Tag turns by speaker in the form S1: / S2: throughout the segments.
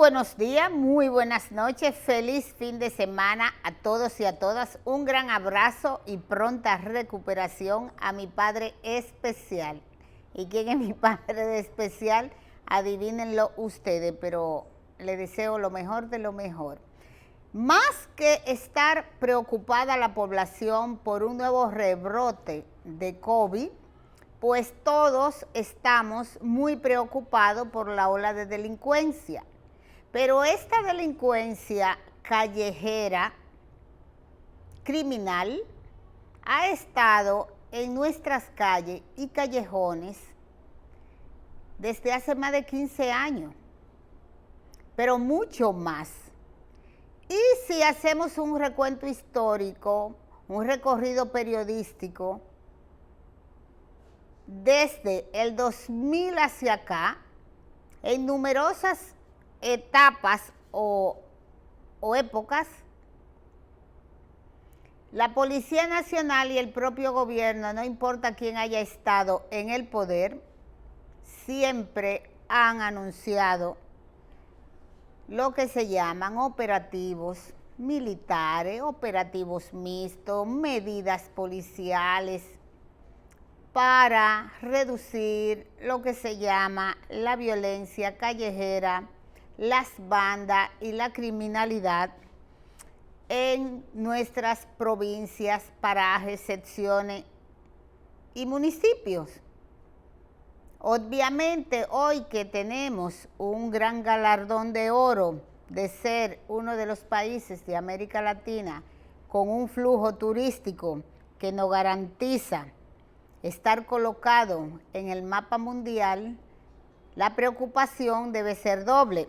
S1: buenos días, muy buenas noches, feliz fin de semana a todos y a todas. Un gran abrazo y pronta recuperación a mi padre especial. ¿Y quién es mi padre especial? Adivínenlo ustedes, pero le deseo lo mejor de lo mejor. Más que estar preocupada la población por un nuevo rebrote de COVID, pues todos estamos muy preocupados por la ola de delincuencia. Pero esta delincuencia callejera, criminal, ha estado en nuestras calles y callejones desde hace más de 15 años, pero mucho más. Y si hacemos un recuento histórico, un recorrido periodístico, desde el 2000 hacia acá, en numerosas etapas o épocas, la Policía Nacional y el propio gobierno, no importa quién haya estado en el poder, siempre han anunciado lo que se llaman operativos militares, operativos mixtos, medidas policiales para reducir lo que se llama la violencia callejera, las bandas y la criminalidad en nuestras provincias, parajes, secciones y municipios. Obviamente, hoy que tenemos un gran galardón de oro de ser uno de los países de América Latina con un flujo turístico que nos garantiza estar colocado en el mapa mundial, la preocupación debe ser doble.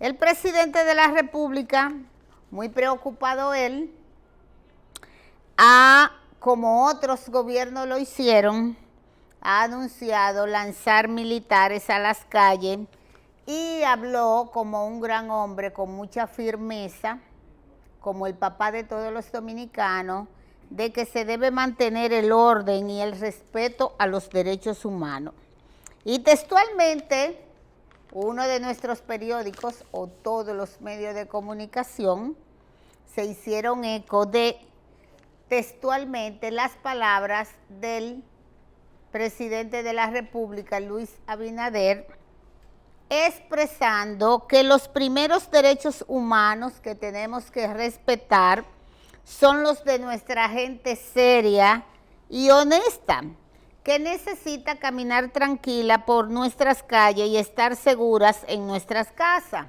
S1: El presidente de la República, muy preocupado él, como otros gobiernos lo hicieron, ha anunciado lanzar militares a las calles y habló como un gran hombre con mucha firmeza, como el papá de todos los dominicanos, de que se debe mantener el orden y el respeto a los derechos humanos. Y textualmente, uno de nuestros periódicos o todos los medios de comunicación se hicieron eco de textualmente las palabras del presidente de la República, Luis Abinader, expresando que los primeros derechos humanos que tenemos que respetar son los de nuestra gente seria y honesta, que necesita caminar tranquila por nuestras calles y estar seguras en nuestras casas.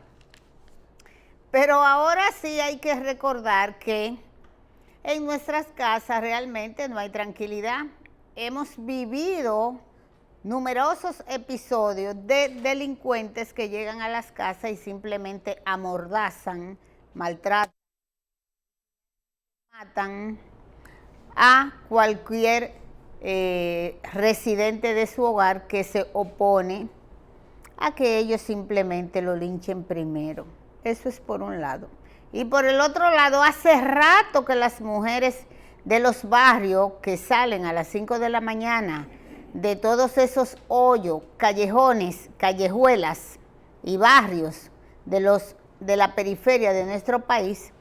S1: Pero ahora sí hay que recordar que en nuestras casas realmente no hay tranquilidad. Hemos vivido numerosos episodios de delincuentes que llegan a las casas y simplemente amordazan, maltratan, matan a cualquier residente de su hogar que se opone a que ellos simplemente lo linchen primero. Eso es por un lado. Y por el otro lado, hace rato que las mujeres de los barrios que salen a las 5 de la mañana de todos esos hoyos, callejones, callejuelas y barrios de la periferia de nuestro país,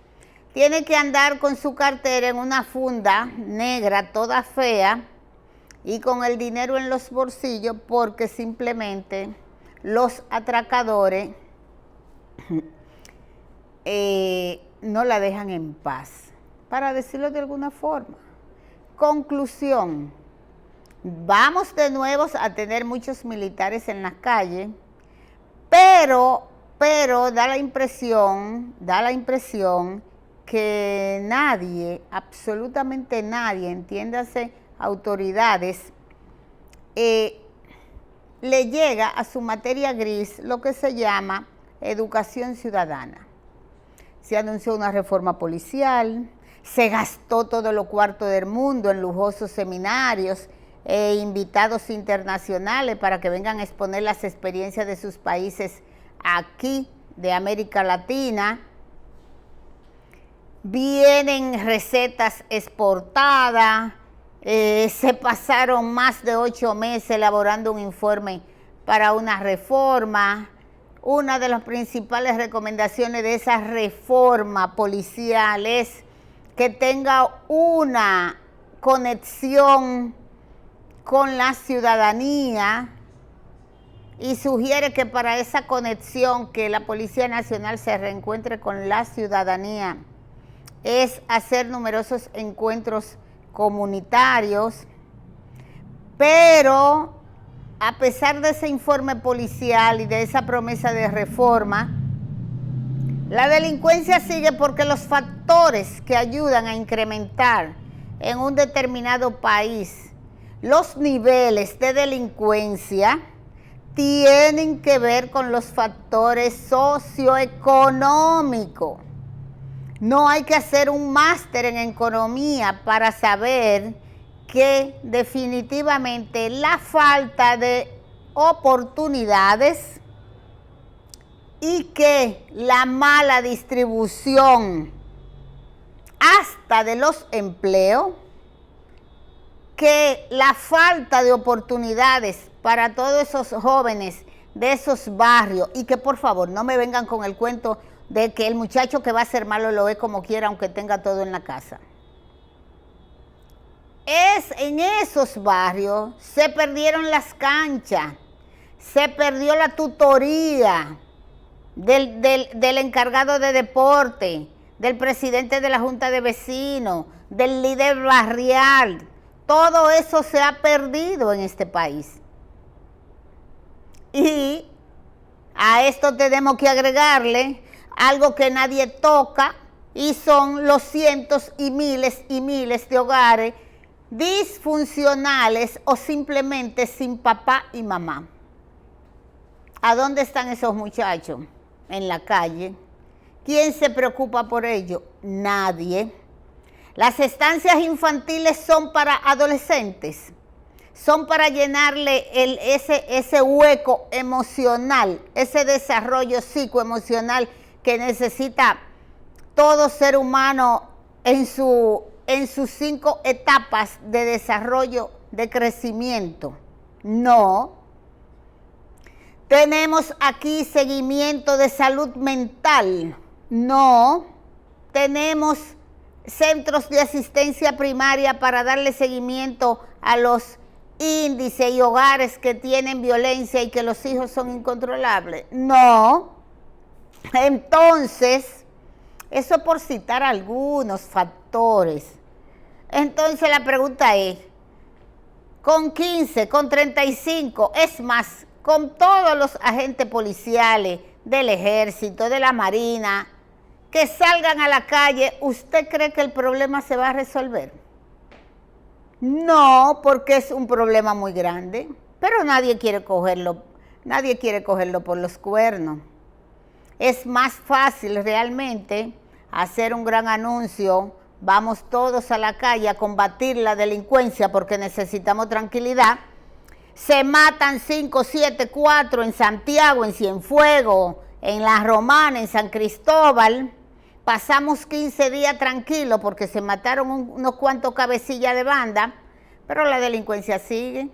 S1: tiene que andar con su cartera en una funda negra, toda fea, y con el dinero en los bolsillos porque simplemente los atracadores no la dejan en paz, para decirlo de alguna forma. Conclusión, vamos de nuevo a tener muchos militares en las calles, pero da la impresión que nadie, absolutamente nadie, entiéndase autoridades, le llega a su materia gris lo que se llama educación ciudadana. Se anunció una reforma policial, se gastó todo lo cuarto del mundo en lujosos seminarios e invitados internacionales para que vengan a exponer las experiencias de sus países aquí, de América Latina. Vienen recetas exportadas, se pasaron más de 8 meses elaborando un informe para una reforma, una de las principales recomendaciones de esa reforma policial es que tenga una conexión con la ciudadanía y sugiere que para esa conexión que la Policía Nacional se reencuentre con la ciudadanía es hacer numerosos encuentros comunitarios, pero a pesar de ese informe policial y de esa promesa de reforma, la delincuencia sigue porque los factores que ayudan a incrementar en un determinado país los niveles de delincuencia tienen que ver con los factores socioeconómicos. No hay que hacer un máster en economía para saber que definitivamente la falta de oportunidades y que la mala distribución hasta de los empleos, que la falta de oportunidades para todos esos jóvenes de esos barrios, y que por favor no me vengan con el cuento de que el muchacho que va a ser malo lo ve como quiera aunque tenga todo en la casa. Es en esos barrios se perdieron las canchas, se perdió la tutoría del encargado de deporte, del presidente de la Junta de Vecinos, del líder barrial. Todo eso se ha perdido en este país. Y a esto tenemos que agregarle algo que nadie toca, y son los cientos y miles de hogares disfuncionales o simplemente sin papá y mamá. ¿A dónde están esos muchachos? En la calle. ¿Quién se preocupa por ellos? Nadie. Las estancias infantiles son para adolescentes, son para llenarle ese hueco emocional, ese desarrollo psicoemocional que necesita todo ser humano en sus 5 etapas de desarrollo, de crecimiento. No. Tenemos aquí seguimiento de salud mental. No. Tenemos centros de asistencia primaria para darle seguimiento a los índices y hogares que tienen violencia y que los hijos son incontrolables. No. Entonces, eso por citar algunos factores. Entonces la pregunta es, con 15, con 35, es más, con todos los agentes policiales del ejército, de la marina, que salgan a la calle, ¿usted cree que el problema se va a resolver? No, porque es un problema muy grande, pero nadie quiere cogerlo por los cuernos. Es más fácil realmente hacer un gran anuncio, vamos todos a la calle a combatir la delincuencia porque necesitamos tranquilidad. Se matan 5, 7, 4 en Santiago, en Cienfuegos, en La Romana, en San Cristóbal. Pasamos 15 días tranquilos porque se mataron unos cuantos cabecillas de banda, pero la delincuencia sigue.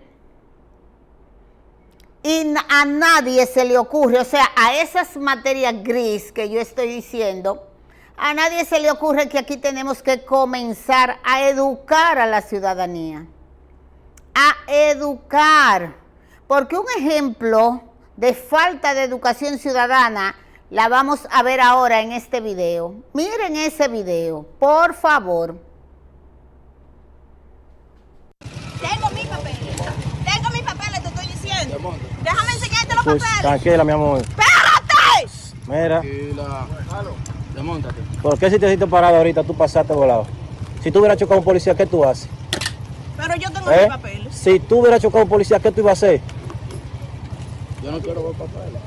S1: Y a nadie se le ocurre, o sea, a esas materias gris que yo estoy diciendo, a nadie se le ocurre que aquí tenemos que comenzar a educar a la ciudadanía. A educar. Porque un ejemplo de falta de educación ciudadana la vamos a ver ahora en este video. Miren ese video, por favor.
S2: Tengo mis papeles, te estoy diciendo. Déjame enseñarte los papeles.
S3: Tranquila, mi amor.
S2: ¡Espérate!
S3: Mira.
S4: Tranquila. Desmóntate.
S3: ¿Por qué si te hiciste parado ahorita tú pasaste volado? Si tú hubieras chocado a un policía, ¿qué tú haces?
S2: Pero yo tengo mis papeles.
S3: Si tú hubieras chocado a un policía, ¿qué tú ibas a hacer?
S4: Yo no quiero ver papeles.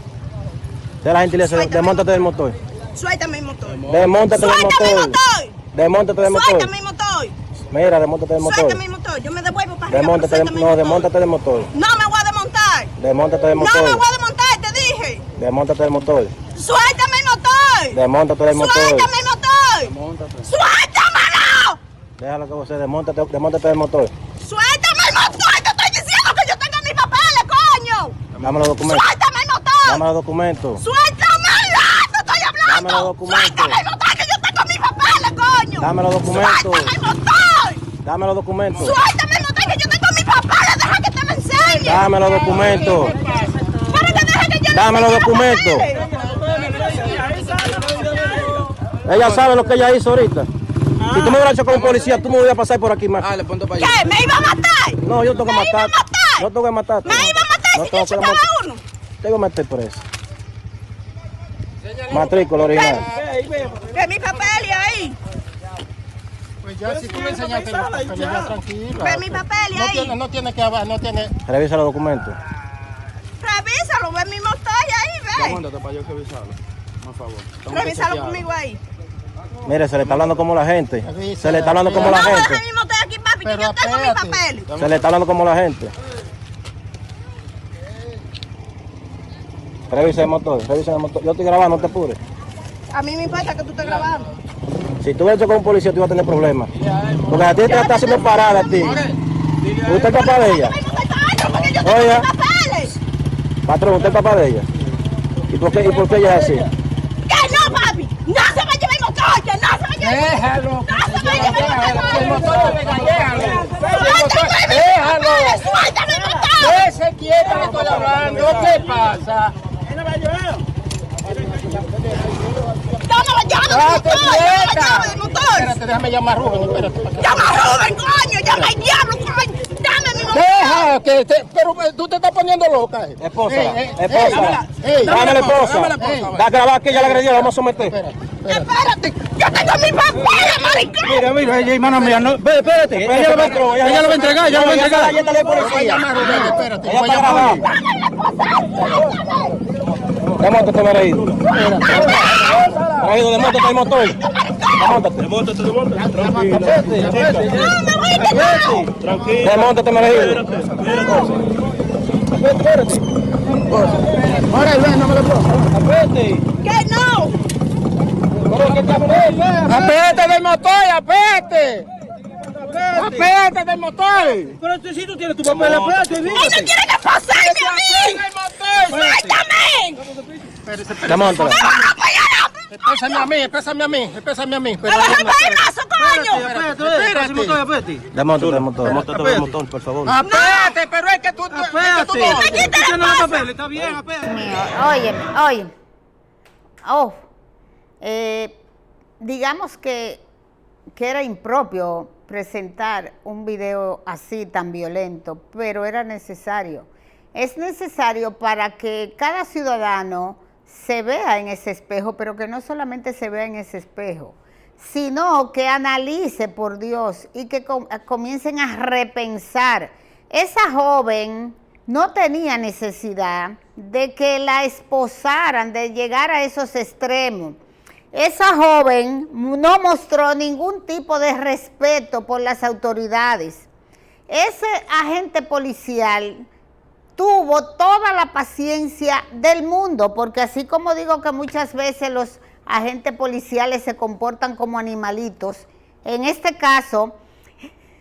S3: De la gentileza, desmóntate del motor.
S2: Suéltame el motor.
S3: Desmóntate del
S2: ¡Suéltame el
S3: motor.
S2: motor!
S3: Desmóntate del motor.
S2: ¡Suéltame el motor!
S3: Mira, desmóntate del motor.
S2: Suéltame el motor. Yo me devuelvo para arriba.
S3: Desmóntate,
S2: Suéltame el motor.
S3: desmóntate del motor.
S2: No me voy a desmontar.
S3: Desmóntate del motor.
S2: No me voy a desmontar, te dije.
S3: Desmóntate del motor.
S2: ¡Suéltame el motor!
S3: Desmóntate del motor.
S2: ¡Suéltame el motor!
S4: Desmóntate.
S2: ¡Suéltamelo!
S3: Déjalo que vos se desmóntate del motor.
S2: ¡Suéltame el motor! Te estoy diciendo que yo tengo mis papeles, coño.
S3: Dame los documentos.
S2: ¡Suéltame el motor!
S3: Dame los documentos.
S2: ¡Suéltamelo! ¡No estoy hablando!
S3: Dame los documentos.
S2: ¡Suéltame el motor, que yo tengo mis papeles, coño!
S3: Dame los documentos.
S2: ¡Suéltame el motor!
S3: Dame los documentos.
S2: ¡Suéltame el motor, que yo tengo mis papeles! ¡Deja que te lo enseñe!
S3: Dame los documentos.
S2: ¡Para que deje que yo le
S3: Dame los
S2: enseñe
S3: documentos.
S2: papeles!
S3: Ella sabe lo que ella hizo ahorita. Si tú me hubieras hecho con un policía, tú me hubieras pasar por aquí más.
S4: Dale, ponte para allá.
S2: ¿Qué? ¿Me iba a matar?
S3: No, yo tengo que
S2: ¿Me iba a
S3: matar.
S2: matar?
S3: No tengo que matar.
S2: ¿Me iba a matar
S3: No
S2: si
S3: tengo
S2: yo
S3: que
S2: chocaba
S3: matar.
S2: uno?
S3: Tengo que meter preso. Matrícula original.
S2: Ve mi papel ahí.
S5: Pues ya, si tú le enseñaste los papeles, ya tranquila.
S2: Ve mi papel
S5: No
S2: ahí.
S5: tiene, no tiene que hablar, no tiene...
S3: Revisa los documentos.
S2: Revísalo, ve mi motor ahí, ve.
S4: Móntate para yo que avisarlo. Por favor. Tengo que
S2: Revísalo
S4: chequearlo.
S2: conmigo ahí.
S3: Mire, se le está hablando como la gente.
S5: Revisa.
S3: Se le está hablando como
S2: No,
S3: la
S2: deja
S3: gente.
S2: mi motor aquí, papi, que
S5: Pero
S2: yo tengo mis
S5: espérate.
S2: papeles.
S3: Se le está hablando como la gente. Revisa el motor, revisa el motor. Yo estoy grabando, no te apures.
S2: A mí me importa que tú estés grabando.
S3: Si tú hubieras hecho con un policía, tú ibas a tener problemas. Porque a ti te está haciendo parada a ti. ¿Usted es papá de ella?
S2: Ay, no me callo, porque yo tengo
S3: Oiga.
S2: mis papeles.
S3: Patrón, ¿usted es papá de ella? ¿Y por qué ella es así?
S2: Que no, papi. No se me lleve el motor, que no se me lleve el motor.
S5: Déjalo.
S2: No se me lleve el
S5: El
S2: motor.
S5: motor te venga, déjalo.
S2: Suéltame mi
S5: Déjalo.
S2: papeles, suéltame el motor.
S5: Ese quieto que estoy hablando, ¿qué pasa?
S2: Dame la llave del
S5: Date
S2: motor, dame la
S5: quieta.
S2: llave del motor.
S5: Espérate, déjame llamar a Rubén, espérate.
S2: Llama a Rubén, coño, llama al diablo, coño. Dame mi motor.
S5: Deja, pero tú te estás poniendo loca.
S3: Esposa, esposa.
S5: Ey,
S3: Dame la esposa. Da a grabar que ella la agredió, la vamos a someter.
S2: Espérate, yo tengo mis papeles, maricón.
S3: Mira, ella, hermana mía, no, espérate. Ella lo va a entregar, ella lo va a entregar, ella lo va a entregar. Ella está de policía.
S5: Espérate,
S3: Ella está grabando. Desmóntate, Mereído. Mereído, desmóntate el motor. Desmóntate.
S4: Tranquilo.
S3: Desmóntate, Mereído.
S5: Ahora, ven, no me lo puedo.
S2: Que no.
S5: ¡Apéate del motor, apéate! ¡Apéate del motor!
S3: Pero si tú tienes tu papel, espérate,
S2: Él no tiene que pasarme a mí. Suéltame.
S3: Desmóntala.
S5: Espésame a mí.
S2: Me vas a dar el brazo, coño.
S5: Espérate.
S3: Desmóntate el motor. Desmóntate el motor, por favor.
S5: Apéate, pero es que tú...
S2: ¿Qué te le pasa?
S3: Está bien,
S1: Oye. Oh, digamos que era impropio presentar un video así tan violento, pero era necesario. Es necesario para que cada ciudadano se vea en ese espejo, pero que no solamente se vea en ese espejo, sino que analice, por Dios, y que comiencen a repensar. Esa joven no tenía necesidad de que la esposaran, de llegar a esos extremos. Esa joven no mostró ningún tipo de respeto por las autoridades. Ese agente policial tuvo toda la paciencia del mundo, porque así como digo que muchas veces los agentes policiales se comportan como animalitos, en este caso,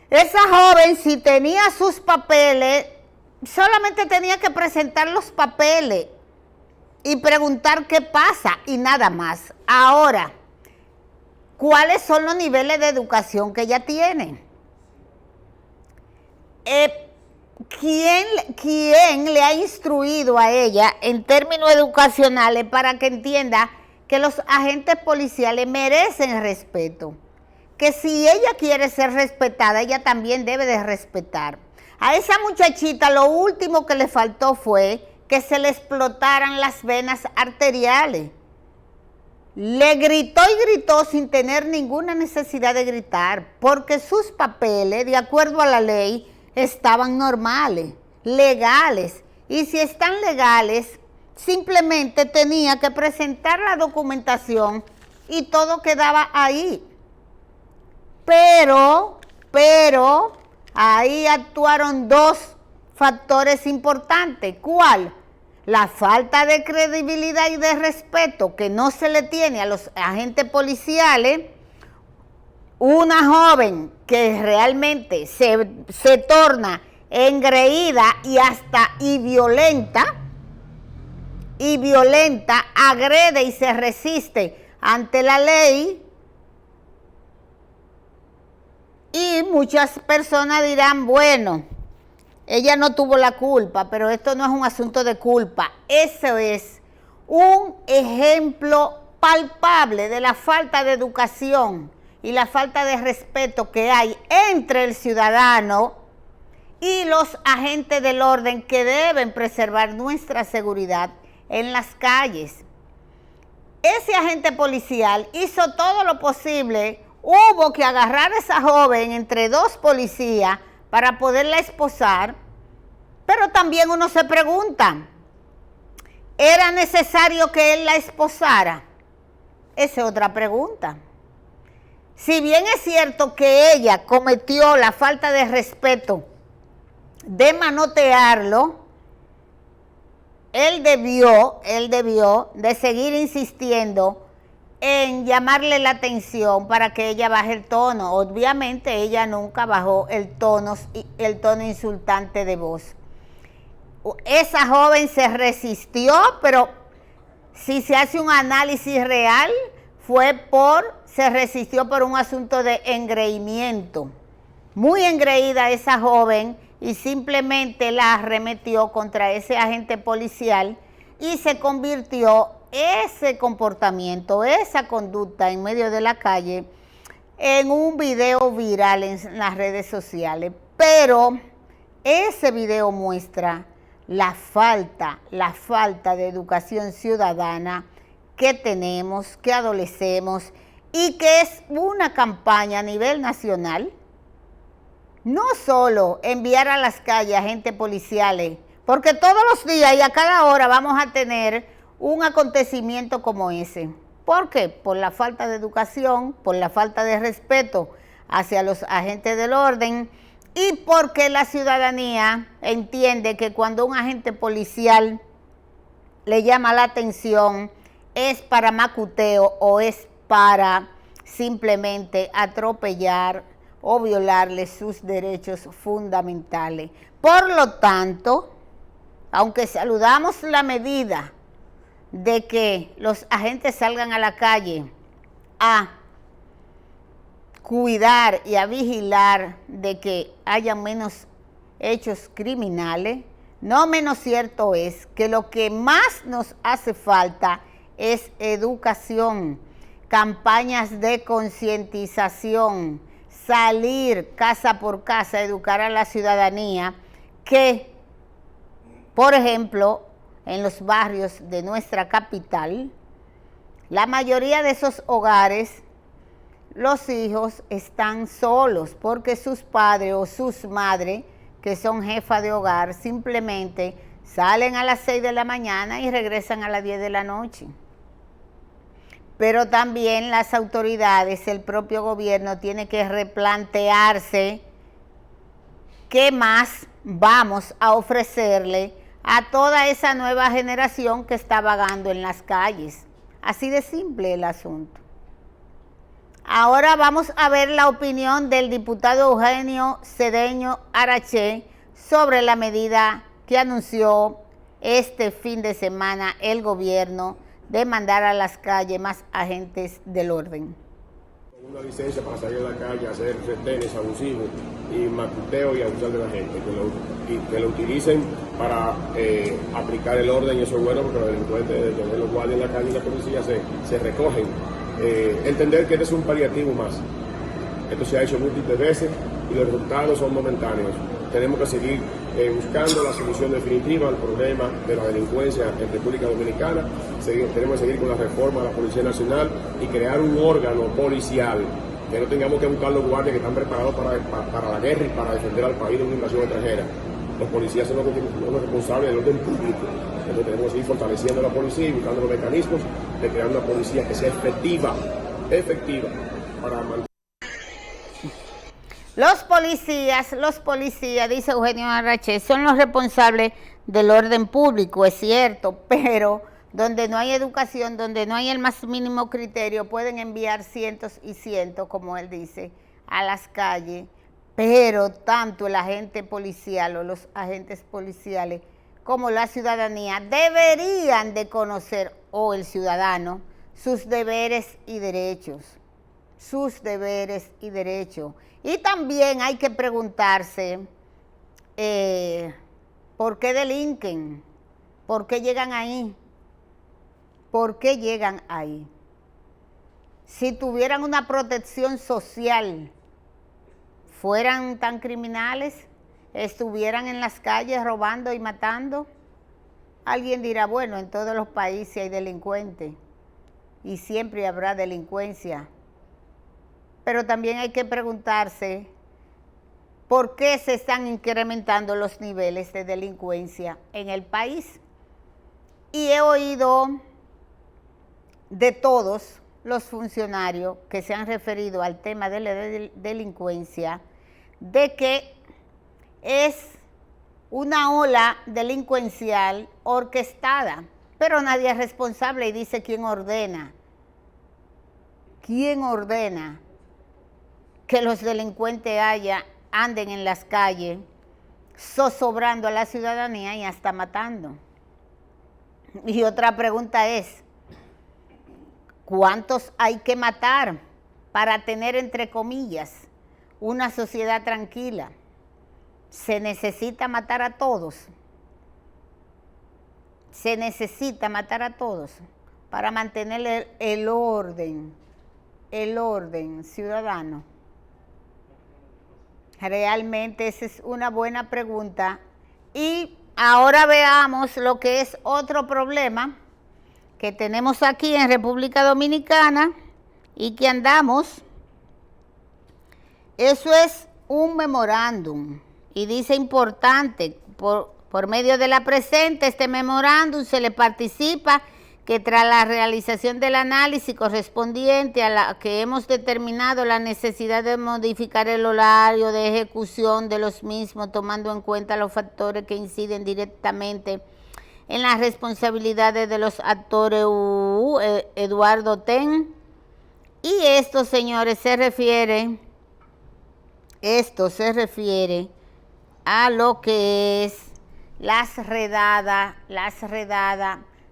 S1: esa joven, si tenía sus papeles, solamente tenía que presentar los papeles y preguntar qué pasa y nada más. Ahora, ¿cuáles son los niveles de educación que ella tiene? ¿Quién le ha instruido a ella en términos educacionales para que entienda que los agentes policiales merecen respeto? Que si ella quiere ser respetada, ella también debe de respetar. A esa muchachita lo último que le faltó fue que se le explotaran las venas arteriales. Le gritó y gritó sin tener ninguna necesidad de gritar, porque sus papeles, de acuerdo a la ley, estaban normales, legales. Y si están legales, simplemente tenía que presentar la documentación y todo quedaba ahí. Pero, ahí actuaron dos factores importantes. ¿Cuál? La falta de credibilidad y de respeto que no se le tiene a los agentes policiales. Una joven que realmente se torna engreída y violenta, y violenta, agrede y se resiste ante la ley. Y muchas personas dirán, bueno, ella no tuvo la culpa, pero esto no es un asunto de culpa. Eso es un ejemplo palpable de la falta de educación y la falta de respeto que hay entre el ciudadano y los agentes del orden que deben preservar nuestra seguridad en las calles. Ese agente policial hizo todo lo posible. Hubo que agarrar a esa joven entre dos policías para poderla esposar, pero también uno se pregunta, ¿era necesario que él la esposara? Esa es otra pregunta. Si bien es cierto que ella cometió la falta de respeto de manotearlo, él debió de seguir insistiendo en llamarle la atención para que ella baje el tono. Obviamente ella nunca bajó el tono insultante de voz. Esa joven se resistió, pero si se hace un análisis real, se resistió por un asunto de engreimiento. Muy engreída esa joven y simplemente la arremetió contra ese agente policial y se convirtió ese comportamiento, esa conducta en medio de la calle en un video viral en las redes sociales. Pero ese video muestra la falta de educación ciudadana que tenemos, que adolecemos y que es una campaña a nivel nacional. No solo enviar a las calles agentes policiales, porque todos los días y a cada hora vamos a tener un acontecimiento como ese. ¿Por qué? Por la falta de educación, por la falta de respeto hacia los agentes del orden y porque la ciudadanía entiende que cuando un agente policial le llama la atención es para macuteo o es para simplemente atropellar o violarle sus derechos fundamentales. Por lo tanto, aunque saludamos la medida de que los agentes salgan a la calle a cuidar y a vigilar de que haya menos hechos criminales, no menos cierto es que lo que más nos hace falta es educación, campañas de concientización, salir casa por casa, educar a la ciudadanía que, por ejemplo, en los barrios de nuestra capital, la mayoría de esos hogares, los hijos están solos porque sus padres o sus madres, que son jefas de hogar, simplemente salen a las 6 de la mañana y regresan a las 10 de la noche. Pero también las autoridades, el propio gobierno tiene que replantearse qué más vamos a ofrecerle a toda esa nueva generación que está vagando en las calles. Así de simple el asunto. Ahora vamos a ver la opinión del diputado Eugenio Cedeño Araché sobre la medida que anunció este fin de semana el gobierno de mandar a las calles más agentes del orden.
S3: Una licencia para salir a la calle, hacer retenes abusivos y macuteo y abusar de la gente, que lo utilicen para aplicar el orden, y eso es bueno porque los delincuentes, de tener los guardias en la calle y la policía se recogen. Entender que este es un paliativo más. Esto se ha hecho múltiples veces y los resultados son momentáneos. Tenemos que seguir buscando la solución definitiva al problema de la delincuencia en República Dominicana. Tenemos que seguir con la reforma de la Policía Nacional y crear un órgano policial que no tengamos que buscar los guardias que están preparados para la guerra y para defender al país de una invasión extranjera. Los policías son los responsables del orden público. Entonces tenemos que seguir fortaleciendo la policía y buscando los mecanismos de crear una policía que sea efectiva para mantener.
S1: Los policías, dice Eugenio Araché, son los responsables del orden público, es cierto, pero donde no hay educación, donde no hay el más mínimo criterio, pueden enviar cientos y cientos, como él dice, a las calles, pero tanto el agente policial o los agentes policiales como la ciudadanía deberían de conocer, o el ciudadano, sus deberes y derechos. Sus deberes y derechos. Y también hay que preguntarse ¿por qué delinquen? ¿Por qué llegan ahí? ¿Por qué llegan ahí? Si tuvieran una protección social, ¿fueran tan criminales? ¿Estuvieran en las calles robando y matando? Alguien dirá, bueno, en todos los países hay delincuentes y siempre habrá delincuencia. Pero también hay que preguntarse por qué se están incrementando los niveles de delincuencia en el país. Y he oído de todos los funcionarios que se han referido al tema de la delincuencia, de que es una ola delincuencial orquestada, pero nadie es responsable y dice quién ordena. ¿Quién ordena que los delincuentes anden en las calles zozobrando a la ciudadanía y hasta matando? Y otra pregunta es, ¿cuántos hay que matar para tener, entre comillas, una sociedad tranquila? ¿Se necesita matar a todos? Se necesita matar a todos para mantener el orden ciudadano. Realmente esa es una buena pregunta. Y ahora veamos lo que es otro problema que tenemos aquí en República Dominicana y que andamos. Eso es un memorándum. Y dice importante, por medio de la presente, este memorándum se le participa que tras la realización del análisis correspondiente a la que hemos determinado la necesidad de modificar el horario de ejecución de los mismos, tomando en cuenta los factores que inciden directamente en las responsabilidades de los actores Eduardo Ten. Y esto, señores, se refiere a lo que es las redadas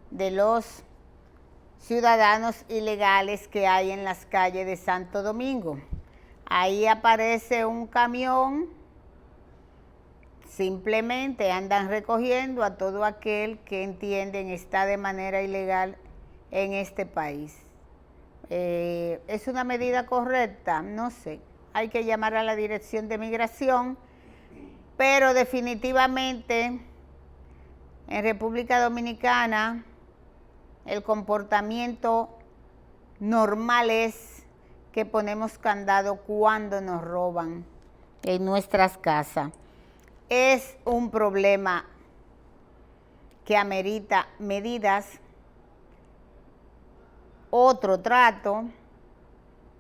S1: de los ciudadanos ilegales que hay en las calles de Santo Domingo. Ahí aparece un camión, simplemente andan recogiendo a todo aquel que entienden está de manera ilegal en este país. ¿Es una medida correcta? No sé. Hay que llamar a la Dirección de Migración, pero definitivamente en República Dominicana el comportamiento normal es que ponemos candado cuando nos roban en nuestras casas. Es un problema que amerita medidas, otro trato,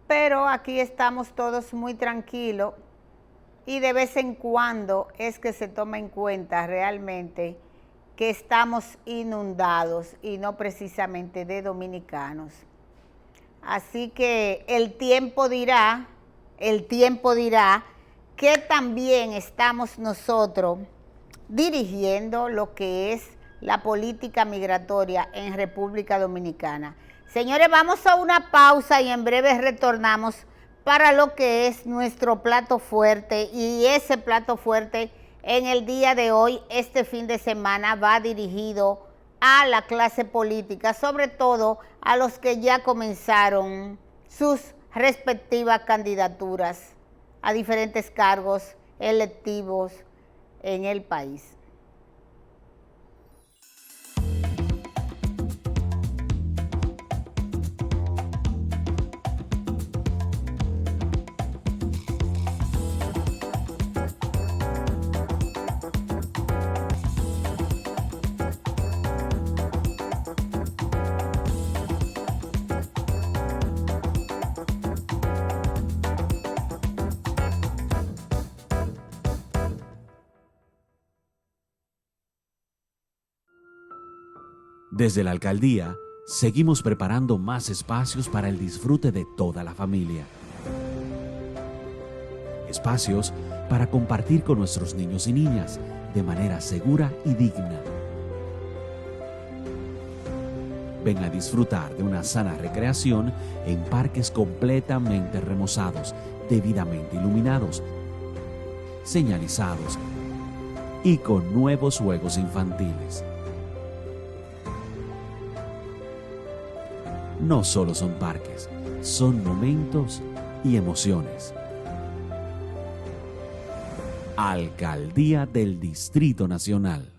S1: pero aquí estamos todos muy tranquilos y de vez en cuando es que se toma en cuenta realmente que estamos inundados y no precisamente de dominicanos. Así que el tiempo dirá que también estamos nosotros dirigiendo lo que es la política migratoria en República Dominicana. Señores, vamos a una pausa y en breve retornamos para lo que es nuestro plato fuerte, y ese plato fuerte en el día de hoy, este fin de semana, va dirigido a la clase política, sobre todo a los que ya comenzaron sus respectivas candidaturas a diferentes cargos electivos en el país.
S6: Desde la alcaldía, seguimos preparando más espacios para el disfrute de toda la familia. Espacios para compartir con nuestros niños y niñas de manera segura y digna. Ven a disfrutar de una sana recreación en parques completamente remozados, debidamente iluminados, señalizados y con nuevos juegos infantiles. No solo son parques, son momentos y emociones. Alcaldía del Distrito Nacional.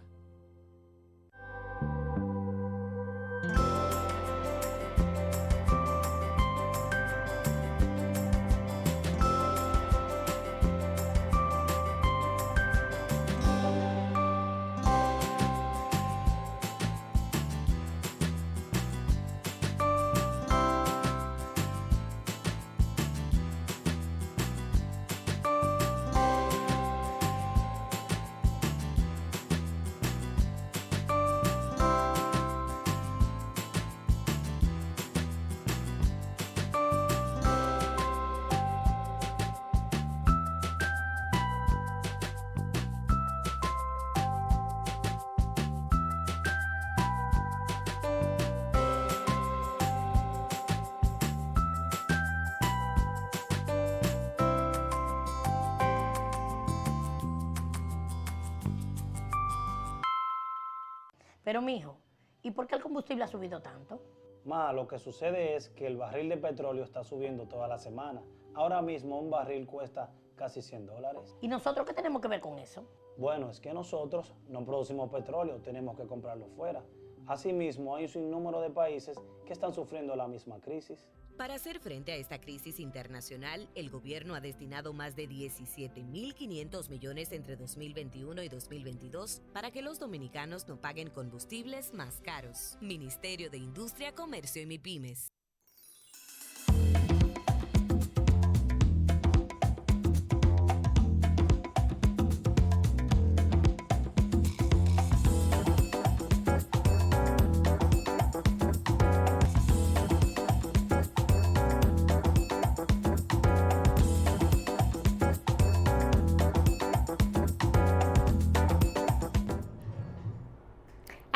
S7: Pero mijo, ¿y por qué el combustible ha subido tanto?
S8: Ma, lo que sucede es que el barril de petróleo está subiendo toda la semana. Ahora mismo un barril cuesta casi $100.
S7: ¿Y nosotros qué tenemos que ver con eso?
S8: Bueno, es que nosotros no producimos petróleo, tenemos que comprarlo fuera. Asimismo, hay un sinnúmero de países que están sufriendo la misma crisis.
S9: Para hacer frente a esta crisis internacional, el gobierno ha destinado más de 17.500 millones entre 2021 y 2022 para que los dominicanos no paguen combustibles más caros. Ministerio de Industria, Comercio y MIPYMES.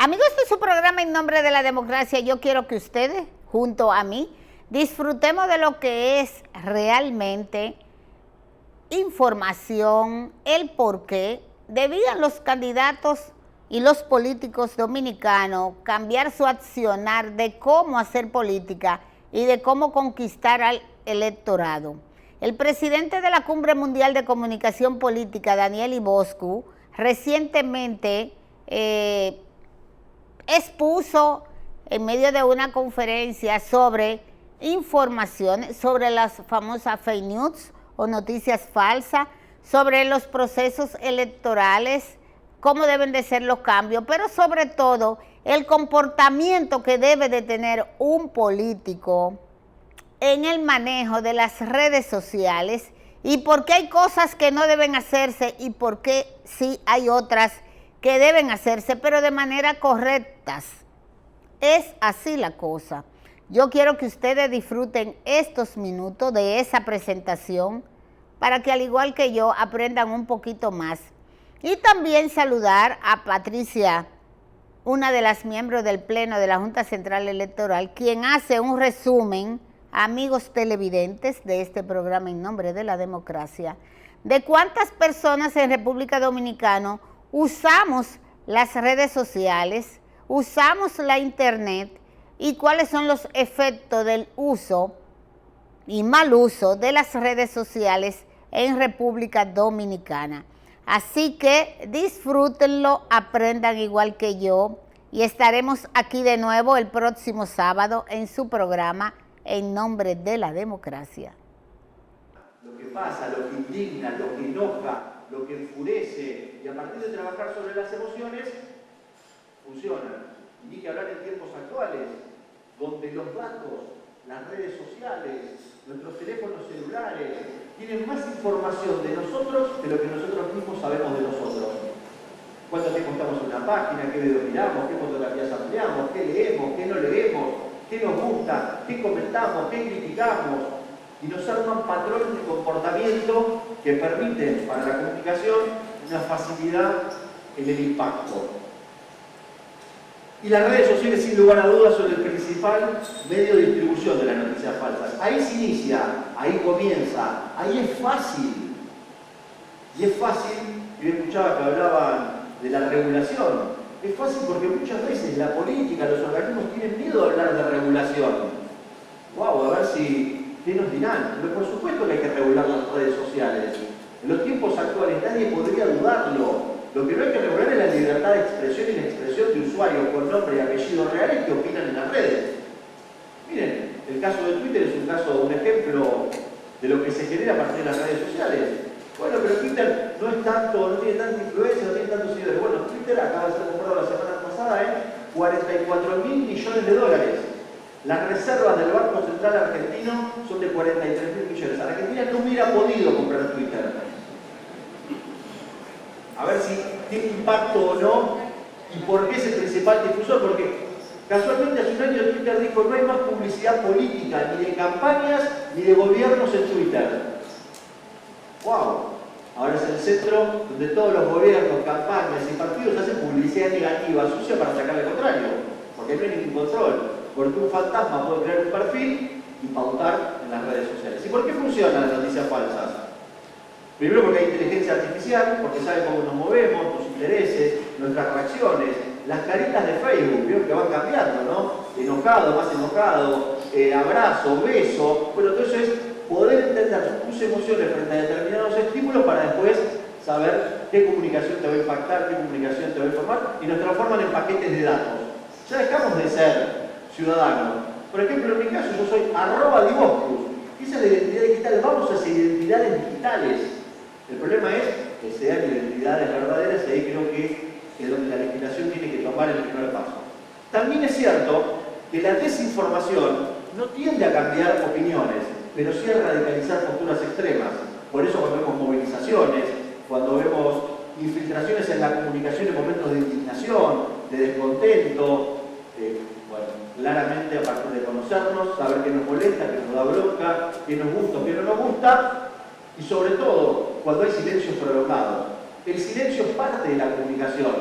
S1: Amigos de su programa En Nombre de la Democracia, yo quiero que ustedes, junto a mí, disfrutemos de lo que es realmente información, el por qué debían los candidatos y los políticos dominicanos cambiar su accionar de cómo hacer política y de cómo conquistar al electorado. El presidente de la Cumbre Mundial de Comunicación Política, Daniel Iboscu, recientemente expuso en medio de una conferencia sobre información, sobre las famosas fake news o noticias falsas, sobre los procesos electorales, cómo deben de ser los cambios, pero sobre todo el comportamiento que debe de tener un político en el manejo de las redes sociales y por qué hay cosas que no deben hacerse y por qué sí hay otras que deben hacerse, pero de manera correctas. Es así la cosa. Yo quiero que ustedes disfruten estos minutos de esa presentación para que al igual que yo aprendan un poquito más. Y también saludar a Patricia, una de las miembros del Pleno de la Junta Central Electoral, quien hace un resumen, amigos televidentes de este programa En Nombre de la Democracia, de cuántas personas en República Dominicana usamos las redes sociales, usamos la internet y cuáles son los efectos del uso y mal uso de las redes sociales en República Dominicana. Así que disfrútenlo, aprendan igual que yo y estaremos aquí de nuevo el próximo sábado en su programa En Nombre de la Democracia.
S10: Lo que pasa, lo que indigna, lo que enoja, lo que enfurece, y a partir de trabajar sobre las emociones, funcionan. Y ni que hablar en tiempos actuales, donde los datos, las redes sociales, nuestros teléfonos celulares, tienen más información de nosotros de lo que nosotros mismos sabemos de nosotros. Cuánto tiempo estamos en una página, qué videos miramos, qué fotografías ampliamos, qué leemos, qué no leemos, qué nos gusta, qué comentamos, qué criticamos. Y nos arman patrones de comportamiento que permiten para la comunicación una facilidad en el impacto. Y las redes sociales, sin lugar a dudas, son el principal medio de distribución de las noticias falsas. Ahí se inicia, ahí comienza, ahí es fácil. Y es fácil, yo escuchaba que hablaban de la regulación. Es fácil porque muchas veces la política, los organismos tienen miedo de hablar de regulación. Wow, a ver si, ¿qué nos dirán? Pero por supuesto que hay que regular las redes sociales. En los tiempos actuales nadie podría dudarlo. Lo que no hay que regular es la libertad de expresión y la expresión de usuarios con nombre y apellido reales que opinan en las redes. Miren, el caso de Twitter es un ejemplo de lo que se genera a partir de las redes sociales. Bueno, pero Twitter no es tanto, no tiene tanta influencia, no tiene tantos seguidores. Bueno, Twitter acaba de ser comprado la semana pasada en $44.000 millones. Las reservas del Banco Central argentino son de 43.000 millones. Argentina no hubiera podido comprar Twitter. A ver si tiene impacto o no, y por qué es el principal difusor, porque casualmente hace un año Twitter dijo no hay más publicidad política, ni de campañas, ni de gobiernos en Twitter. ¡Wow! Ahora es el centro donde todos los gobiernos, campañas y partidos hacen publicidad negativa, sucia, para sacar al contrario, porque no hay ningún control. Porque un fantasma puede crear un perfil y pautar en las redes sociales. ¿Y por qué funcionan las noticias falsas? Primero porque hay inteligencia artificial, porque sabe cómo nos movemos, tus intereses, nuestras reacciones, las caritas de Facebook, ¿vieron que van cambiando, ¿no? Enojado, más enojado, abrazo, beso, bueno, todo eso es poder entender tus emociones frente a determinados estímulos para después saber qué comunicación te va a impactar, qué comunicación te va a informar, y nos transforman en paquetes de datos. Ya dejamos de ser ciudadanos. Por ejemplo, en mi caso yo soy @Divoscus. Esa es la identidad digital. Vamos hacia identidades digitales. El problema es que sean identidades verdaderas, y ahí creo que es donde la legislación tiene que tomar el primer paso. También es cierto que la desinformación no tiende a cambiar opiniones, pero sí a radicalizar posturas extremas. Por eso cuando vemos movilizaciones, cuando vemos infiltraciones en la comunicación en momentos de indignación, de descontento, bueno, claramente a partir de conocernos, saber qué nos molesta, qué nos da bronca, qué nos gusta, qué no nos gusta, y sobre todo cuando hay silencios prolongados. El silencio es parte de la comunicación.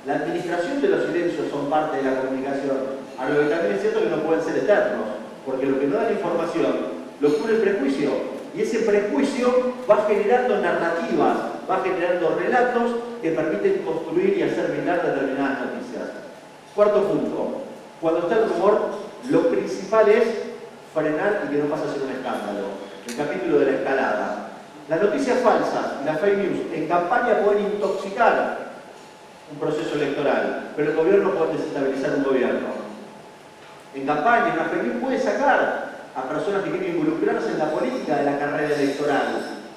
S10: La administración de los silencios son parte de la comunicación. A lo que también es cierto que no pueden ser eternos, porque lo que no da la información lo cubre el prejuicio, y ese prejuicio va generando narrativas, va generando relatos que permiten construir y hacer viral determinadas noticias. Cuarto punto, cuando está el rumor, lo principal es frenar y que no pase a ser un escándalo. El capítulo de la escalada. Las noticias falsas y las fake news en campaña pueden intoxicar un proceso electoral, pero el gobierno puede desestabilizar un gobierno. En campaña, una fake news puede sacar a personas que quieren involucrarse en la política de la carrera electoral.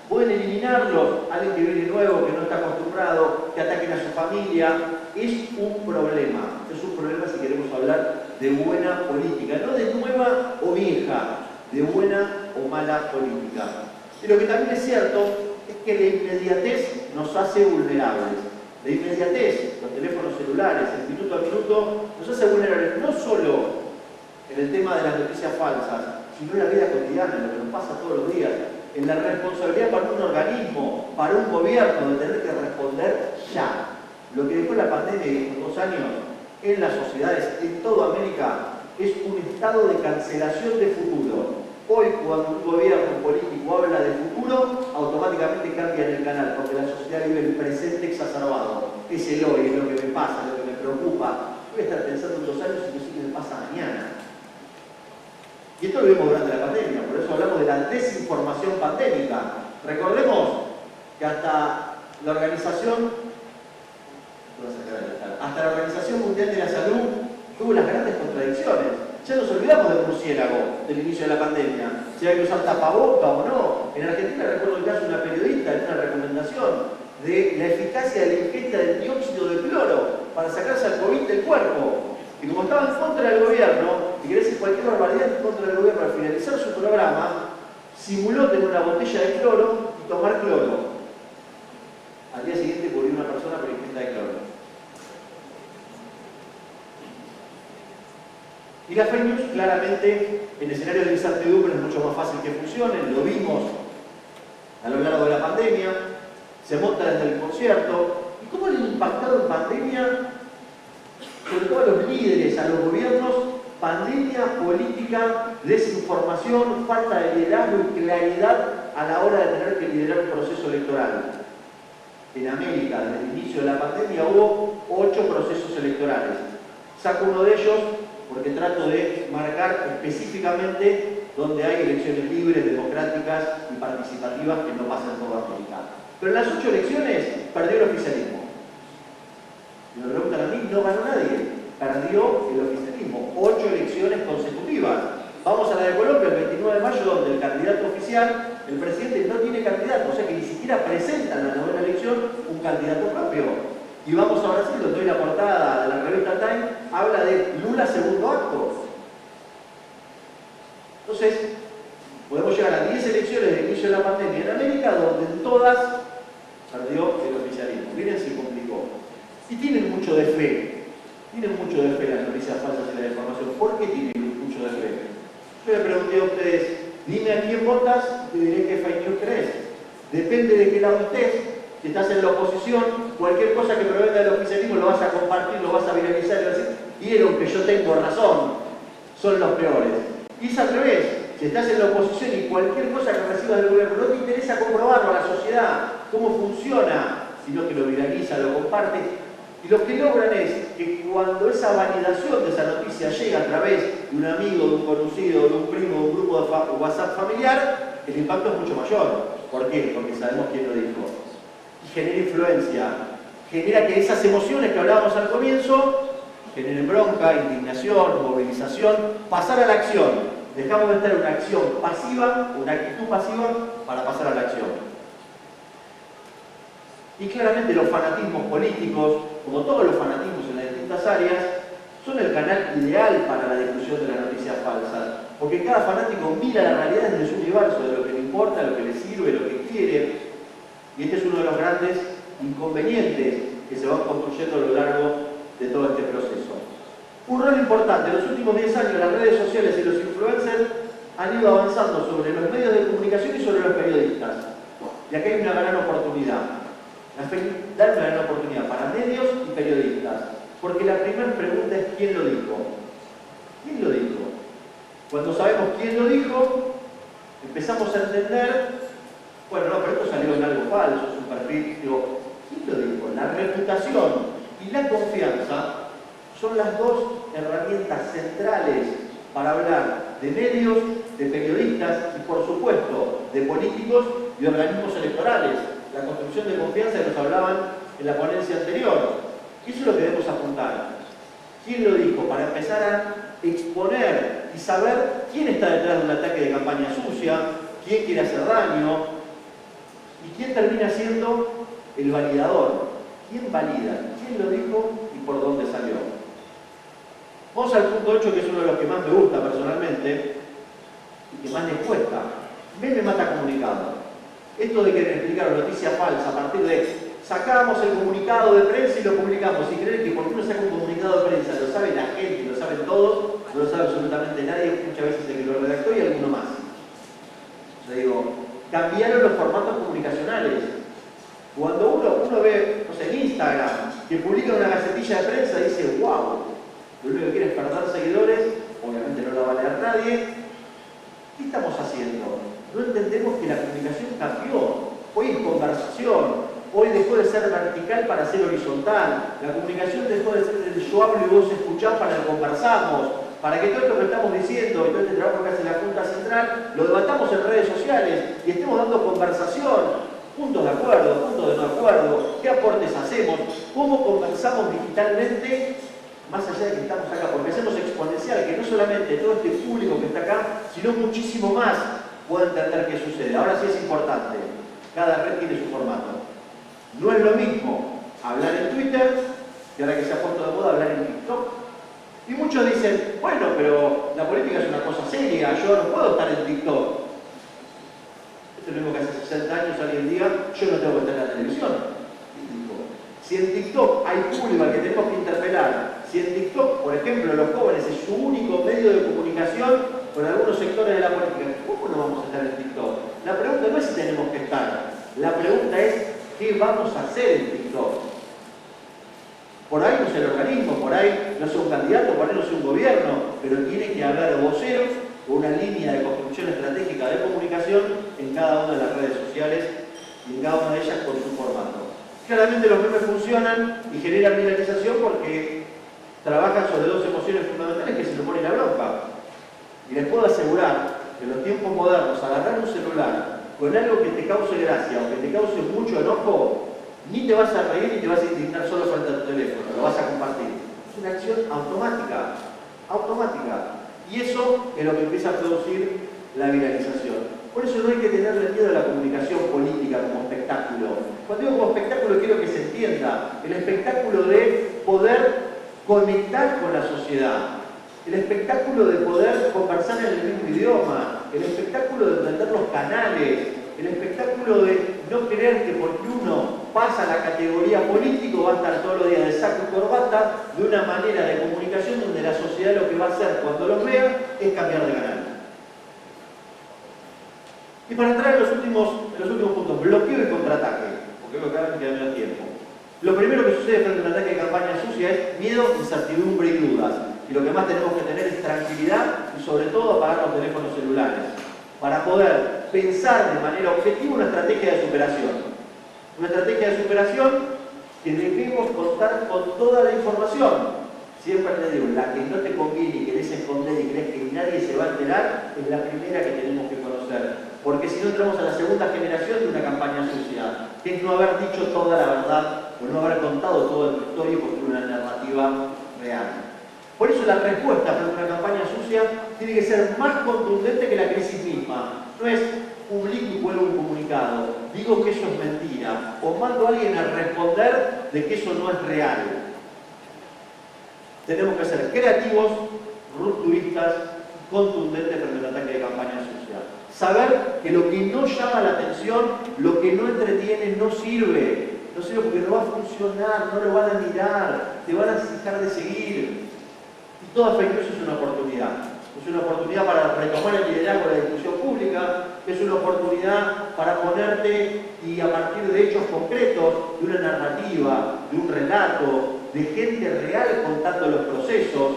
S10: Pueden eliminarlos, alguien que viene nuevo, que no está acostumbrado, que ataquen a su familia. Es un problema si queremos hablar de buena política, no de nueva o vieja, de buena o mala política. Y lo que también es cierto es que la inmediatez nos hace vulnerables. La inmediatez, los teléfonos celulares, el minuto a minuto, nos hace vulnerables no solo en el tema de las noticias falsas, sino en la vida cotidiana, en lo que nos pasa todos los días, en la responsabilidad para un organismo, para un gobierno, de tener que responder ya. Lo que dejó la pandemia de estos 2 años en las sociedades, en toda América, es un estado de cancelación de futuro. Hoy, cuando un gobierno político habla de futuro, automáticamente cambian el canal, porque la sociedad vive el presente exacerbado. Es el hoy, es lo que me pasa, es lo que me preocupa. Voy a estar pensando en 2 años y no sé qué me pasa mañana. Y esto lo vimos durante la pandemia, por eso hablamos de la desinformación pandémica. Recordemos que hasta la Organización Mundial de la Salud tuvo las grandes contradicciones. Ya nos olvidamos del murciélago del inicio de la pandemia, si hay que usar tapaboca o no. En Argentina recuerdo el caso de una periodista en una recomendación de la eficacia de la ingesta del dióxido de cloro para sacarse al COVID del cuerpo. Y como estaba en contra del gobierno, y quería decir cualquier barbaridad en contra del gobierno al finalizar su programa, simuló tener una botella de cloro y tomar cloro. Al día siguiente murió una persona por ingesta de cloro. Y las fake news, claramente, en escenarios de incertidumbre es mucho más fácil que funcionen, lo vimos a lo largo de la pandemia, se monta desde el concierto. ¿Y cómo le ha impactado en pandemia sobre todo a los líderes, a los gobiernos, pandemia, política, desinformación, falta de liderazgo y claridad a la hora de tener que liderar un proceso electoral. En América, desde el inicio de la pandemia, hubo 8 procesos electorales. Saco uno de ellos porque trato de marcar específicamente donde hay elecciones libres, democráticas y participativas que no pasan en toda América. Pero en las 8 elecciones perdió el oficialismo. Si me preguntan a mí, no ganó nadie. Perdió el oficialismo. 8 elecciones consecutivas. Vamos a la de Colombia el 29 de mayo, donde el candidato oficial, el presidente, no tiene candidato, o sea que ni siquiera presenta en la novena elección un candidato propio. Y vamos a Brasil, donde hoy la portada de la revista Time habla de Lula segundo acto. Entonces, podemos llegar a 10 elecciones de inicio de la pandemia en América, donde en todas perdió el oficialismo. Miren si complicó. Y tienen mucho de fe. Tienen mucho de fe las noticias falsas y la información. ¿Por qué tienen mucho de fe? Yo le pregunté a ustedes, dime a quién votas y te diré qué fake news crees. Depende de qué lado estés. Si estás en la oposición, cualquier cosa que provenga del oficialismo lo vas a compartir, lo vas a viralizar y vas a decir, vieron que yo tengo razón, son los peores. Y es al revés, si estás en la oposición y cualquier cosa que recibas del gobierno no te interesa comprobarlo a la sociedad, cómo funciona, sino que lo viraliza, lo comparte, y lo que logran es que cuando esa validación de esa noticia llega a través de un amigo, de un conocido, de un primo, de un grupo de WhatsApp familiar, el impacto es mucho mayor. ¿Por qué? Porque sabemos quién lo dijo. Y genera influencia, genera que esas emociones que hablábamos al comienzo generen bronca, indignación, movilización, pasar a la acción. Dejamos de estar en una acción pasiva, una actitud pasiva, para pasar a la acción. Y claramente los fanatismos políticos, como todos los fanatismos en las distintas áreas, son el canal ideal para la difusión de las noticias falsas. Porque cada fanático mira la realidad desde su universo, de lo que le importa, lo que le sirve, lo que quiere. Y este es uno de los grandes inconvenientes que se van construyendo a lo largo de todo este proceso. Un rol importante, en los últimos 10 años las redes sociales y los influencers han ido avanzando sobre los medios de comunicación y sobre los periodistas. Y aquí hay una gran oportunidad. Dar una gran oportunidad para medios y periodistas. Porque la primera pregunta es ¿quién lo dijo? ¿Quién lo dijo? Cuando sabemos quién lo dijo, empezamos a entender, bueno, no, pero esto salió en algo falso, es un perfil, digo, ¿quién lo dijo? La reputación y la confianza son las dos herramientas centrales para hablar de medios, de periodistas y, por supuesto, de políticos y organismos electorales. La construcción de confianza que nos hablaban en la ponencia anterior. Eso es lo que debemos apuntar. ¿Quién lo dijo? Para empezar a exponer y saber quién está detrás de un ataque de campaña sucia, quién quiere hacer daño y quién termina siendo el validador. ¿Quién valida? ¿Quién lo dijo y por dónde salió? Vamos al punto 8, que es uno de los que más me gusta personalmente y que más les cuesta. Meme mata comunicado. Esto de querer explicar noticia falsa a partir de sacamos el comunicado de prensa y lo publicamos y creer que porque uno saca un comunicado de prensa lo sabe la gente, lo saben todos, no lo sabe absolutamente nadie, muchas veces el que lo redactó y alguno más. Yo digo, cambiaron los formatos comunicacionales. Cuando uno ve, no sé, en Instagram, que publica una gacetilla de prensa y dice, wow, lo único que quiere es perder seguidores, obviamente no lo va a leer nadie. ¿Qué estamos haciendo? No entendemos que la comunicación cambió. Hoy es conversación. Hoy dejó de ser vertical para ser horizontal. La comunicación dejó de ser el yo hablo y vos escuchás para el conversamos. Para que todo esto que estamos diciendo y todo este trabajo que hace la Junta Central lo debatamos en redes sociales y estemos dando conversación. Puntos de acuerdo, puntos de no acuerdo. ¿Qué aportes hacemos? ¿Cómo conversamos digitalmente? Más allá de que estamos acá, porque hacemos exponencial, que no solamente todo este público que está acá, sino muchísimo más puede entender qué sucede. Ahora sí es importante, cada red tiene su formato. No es lo mismo hablar en Twitter, que ahora que se ha puesto de moda hablar en TikTok. Y muchos dicen, bueno, pero la política es una cosa seria, yo no puedo estar en TikTok. Esto es lo mismo que hace 60 años alguien diga, yo no tengo que estar en la televisión. Si en TikTok hay público al que tenemos que interpelar, si en TikTok, por ejemplo, los jóvenes es su único medio de comunicación con algunos sectores de la política, ¿cómo no vamos a estar en TikTok? La pregunta no es si tenemos que estar, la pregunta es ¿qué vamos a hacer en TikTok? Por ahí no es el organismo, por por ahí no sea un candidato, por ahí no sea un gobierno, pero tiene que hablar voceros o una línea de construcción estratégica de comunicación en cada una de las redes sociales y en cada una de ellas con su formato. Claramente los memes funcionan y generan viralización porque trabajan sobre dos emociones fundamentales que se le pone la bronca. Y les puedo asegurar que en los tiempos modernos, agarrar un celular con algo que te cause gracia o que te cause mucho enojo, ni te vas a reír ni te vas a indignar solo frente a tu teléfono, lo vas a compartir. Es una acción automática, automática. Y eso es lo que empieza a producir la viralización. Por eso no hay que tenerle miedo a la comunicación política como espectáculo. Cuando digo como espectáculo quiero que se entienda el espectáculo de poder conectar con la sociedad, el espectáculo de poder conversar en el mismo idioma, el espectáculo de entender los canales, el espectáculo de no creer que porque uno pasa a la categoría político va a estar todos los días de saco y corbata, de una manera de comunicación donde la sociedad lo que va a hacer cuando los vea es cambiar de canal. Y para entrar en los últimos puntos, bloqueo y contraataque, porque creo que ahora me queda menos tiempo. Lo primero que sucede frente a un ataque de campaña sucia es miedo, incertidumbre y dudas. Y lo que más tenemos que tener es tranquilidad y sobre todo apagar los teléfonos celulares para poder pensar de manera objetiva una estrategia de superación. Una estrategia de superación que debemos contar con toda la información. Siempre te digo, la que no te conviene y querés esconder y crees que nadie se va a enterar, es la primera que tenemos que conocer. Porque si no entramos a la segunda generación de una campaña sucia, que es no haber dicho toda la verdad o no haber contado todo el historia y construir una narrativa real. Por eso la respuesta frente a una campaña sucia tiene que ser más contundente que la crisis misma. No es publico y vuelvo un comunicado, digo que eso es mentira, o mando a alguien a responder de que eso no es real. Tenemos que ser creativos, rupturistas, contundentes frente al ataque de campaña sucia. Saber que lo que no llama la atención, lo que no entretiene, no sirve. No sirve porque no va a funcionar, no lo van a mirar, te van a dejar de seguir. Y toda fake news es una oportunidad. Es una oportunidad para retomar el liderazgo de la discusión pública, es una oportunidad para ponerte y a partir de hechos concretos, de una narrativa, de un relato, de gente real contando los procesos,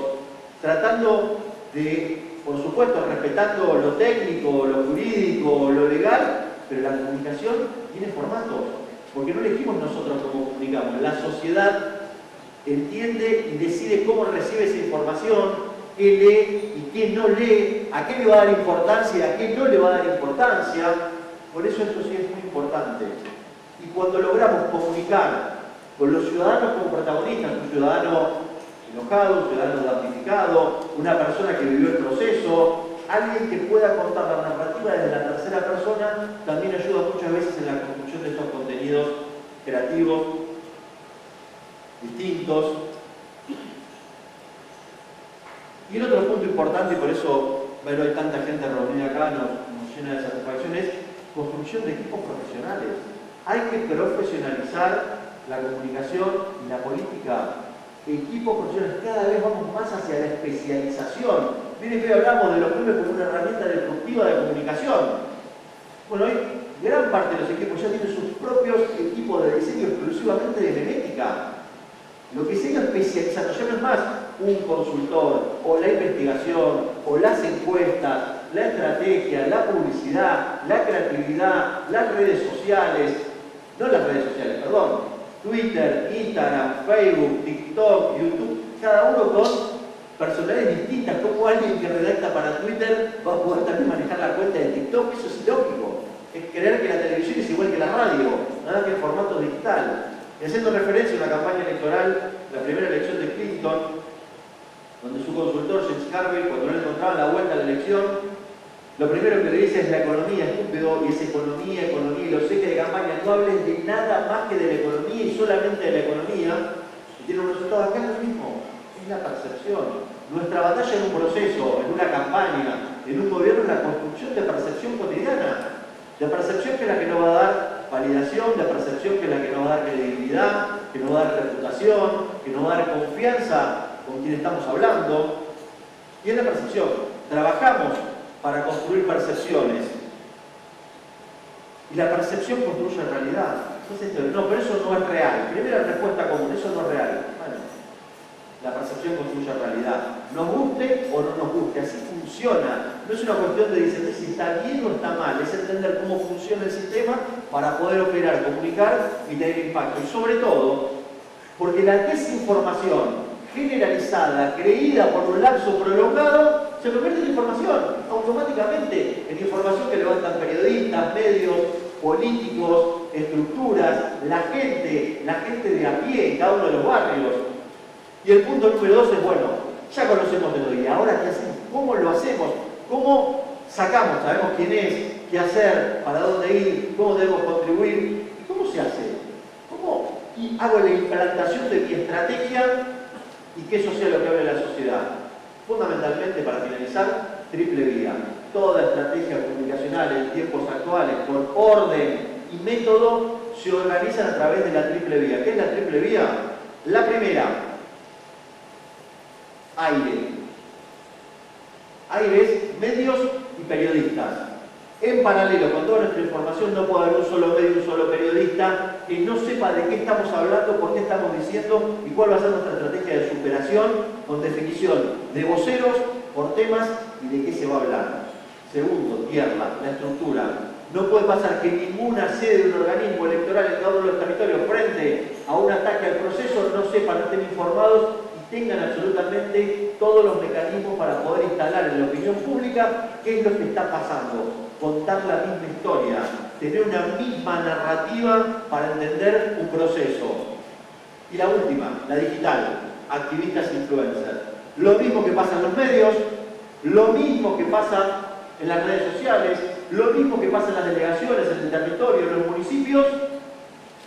S10: tratando de, por supuesto, respetando lo técnico, lo jurídico, lo legal, pero la comunicación tiene formatos, porque no elegimos nosotros cómo comunicamos, la sociedad entiende y decide cómo recibe esa información, qué lee y qué no lee, a qué le va a dar importancia y a qué no le va a dar importancia. Por eso esto sí es muy importante. Y cuando logramos comunicar con los ciudadanos como protagonistas, un ciudadano enojado, un ciudadano damnificado, una persona que vivió el proceso, alguien que pueda contar la narrativa desde la tercera persona, también ayuda muchas veces en la construcción de estos contenidos creativos, distintos. Y el otro punto importante, y por eso ver hoy tanta gente reunida acá nos llena de satisfacción, es construcción de equipos profesionales. Hay que profesionalizar la comunicación y la política. Equipos profesionales, cada vez vamos más hacia la especialización. Miren que hoy hablamos de los memes como una herramienta disruptiva de comunicación. Bueno, hoy gran parte de los equipos ya tienen sus propios equipos de diseño exclusivamente de memética. Lo que se ha ido especializando ya no es más un consultor, o la investigación, o las encuestas, la estrategia, la publicidad, la creatividad, las redes sociales, no las redes sociales, perdón, Twitter, Instagram, Facebook, TikTok, YouTube, cada uno con personalidades distintas. Como alguien que redacta para Twitter va a poder también manejar la cuenta de TikTok, eso es ilógico. Es creer que la televisión es igual que la radio, nada que el formato digital. Y haciendo referencia a una campaña electoral, la primera elección de Clinton, donde su consultor, James Carvey, cuando no le encontraban la vuelta a la elección, lo primero que le dice es la economía, estúpido, y es economía, y lo sé que de campaña no hables de nada más que de la economía y solamente de la economía, y tiene un resultado acá es lo mismo, es la percepción. Nuestra batalla en un proceso, en una campaña, en un gobierno, es la construcción de percepción cotidiana, de percepción que es la que nos va a dar validación, de percepción que es la que nos va a dar credibilidad, que nos va a dar reputación, que nos va a dar confianza con quien estamos hablando. Y es la percepción. Trabajamos para construir percepciones. Y la percepción construye realidad. Entonces, no, pero eso no es real. Primera respuesta común, eso no es real. Bueno, La percepción construye realidad. Nos guste o no nos guste, así funciona. No es una cuestión de discernir si está bien o está mal, es entender cómo funciona el sistema para poder operar, comunicar y tener impacto. Y sobre todo, porque la desinformación generalizada, creída por un lapso prolongado, se convierte en información, automáticamente, en información que levantan periodistas, medios, políticos, estructuras, la gente de a pie en cada uno de los barrios. Y el punto número 2 es, bueno, ya conocemos teoría, ahora ¿qué hacemos? ¿Cómo lo hacemos? ¿Cómo sacamos? Sabemos quién es, qué hacer, para dónde ir, cómo debemos contribuir. ¿Y cómo se hace? ¿Cómo hago la implantación de mi estrategia y que eso sea lo que hable la sociedad? Fundamentalmente, para finalizar, triple vía. Toda estrategia comunicacional en tiempos actuales, con orden y método, se organizan a través de la triple vía. ¿Qué es la triple vía? La primera, aire es medios y periodistas. En paralelo con toda nuestra información no puede haber un solo medio, un solo periodista que no sepa de qué estamos hablando, por qué estamos diciendo y cuál va a ser nuestra estrategia de superación con definición de voceros por temas y de qué se va a hablar. Segundo, tierra, la estructura. No puede pasar que ninguna sede de un organismo electoral en cada uno de los territorios frente a un ataque al proceso no sepan, no estén informados y tengan absolutamente todos los mecanismos para poder instalar en la opinión pública qué es lo que está pasando. Contar la misma historia, tener una misma narrativa para entender un proceso. Y la última, la digital, activistas e influencers. Lo mismo que pasa en los medios, lo mismo que pasa en las redes sociales, lo mismo que pasa en las delegaciones, en el territorio, en los municipios,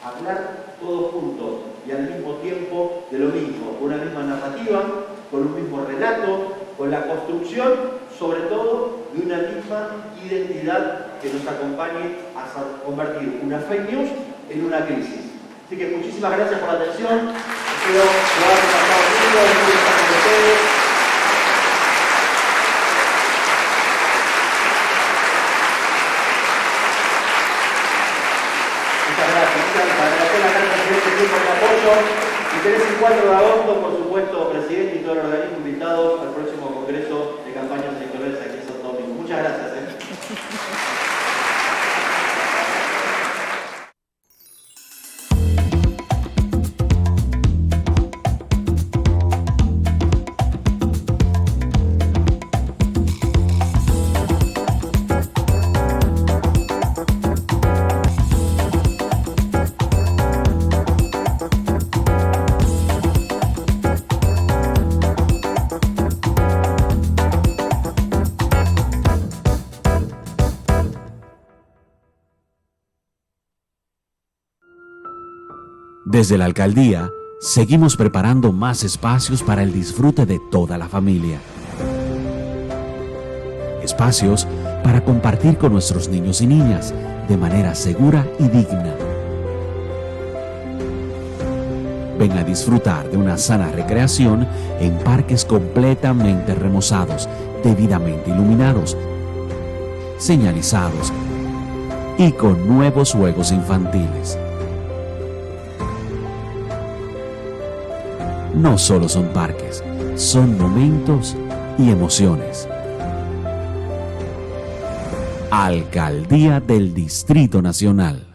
S10: hablar todos juntos y al mismo tiempo de lo mismo, con una misma narrativa, con un mismo relato, con la construcción, sobre todo, de una misma identidad que nos acompañe a convertir una fake news en una crisis. Así que muchísimas gracias por la atención. Espero lo hayan pasado lindo, espero estar con ustedes. Muchas gracias. Agradecer a la Carta Presidente por el apoyo. Y tenés el 4 de agosto, por supuesto, presidente y todo el organismo invitados al próximo Congreso de Campañas Electorales aquí en Santo Domingo. Muchas gracias.
S6: Desde la alcaldía, seguimos preparando más espacios para el disfrute de toda la familia. Espacios para compartir con nuestros niños y niñas de manera segura y digna. Ven a disfrutar de una sana recreación en parques completamente remozados, debidamente iluminados, señalizados y con nuevos juegos infantiles. No solo son parques, son momentos y emociones. Alcaldía del Distrito Nacional.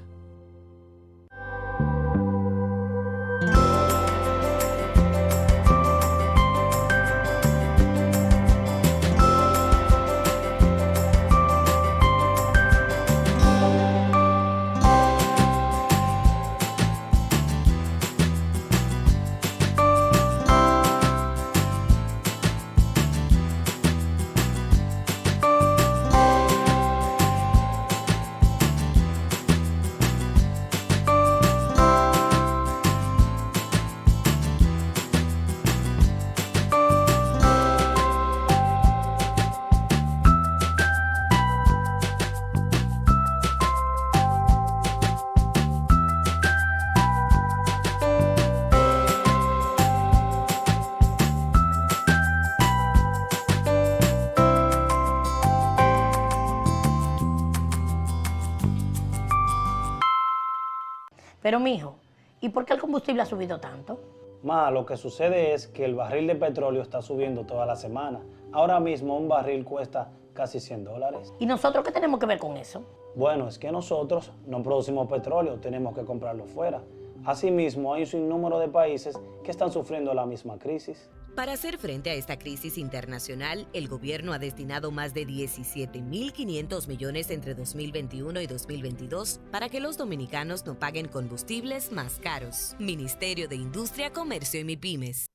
S7: Pero mijo, ¿y por qué el combustible ha subido tanto?
S8: Ma, lo que sucede es que el barril de petróleo está subiendo toda la semana. Ahora mismo un barril cuesta casi $100.
S7: ¿Y nosotros qué tenemos que ver con eso?
S8: Bueno, es que nosotros no producimos petróleo, tenemos que comprarlo fuera. Asimismo, hay un sinnúmero de países que están sufriendo la misma crisis.
S9: Para hacer frente a esta crisis internacional, el gobierno ha destinado más de 17.500 millones entre 2021 y 2022 para que los dominicanos no paguen combustibles más caros. Ministerio de Industria, Comercio y MIPYMES.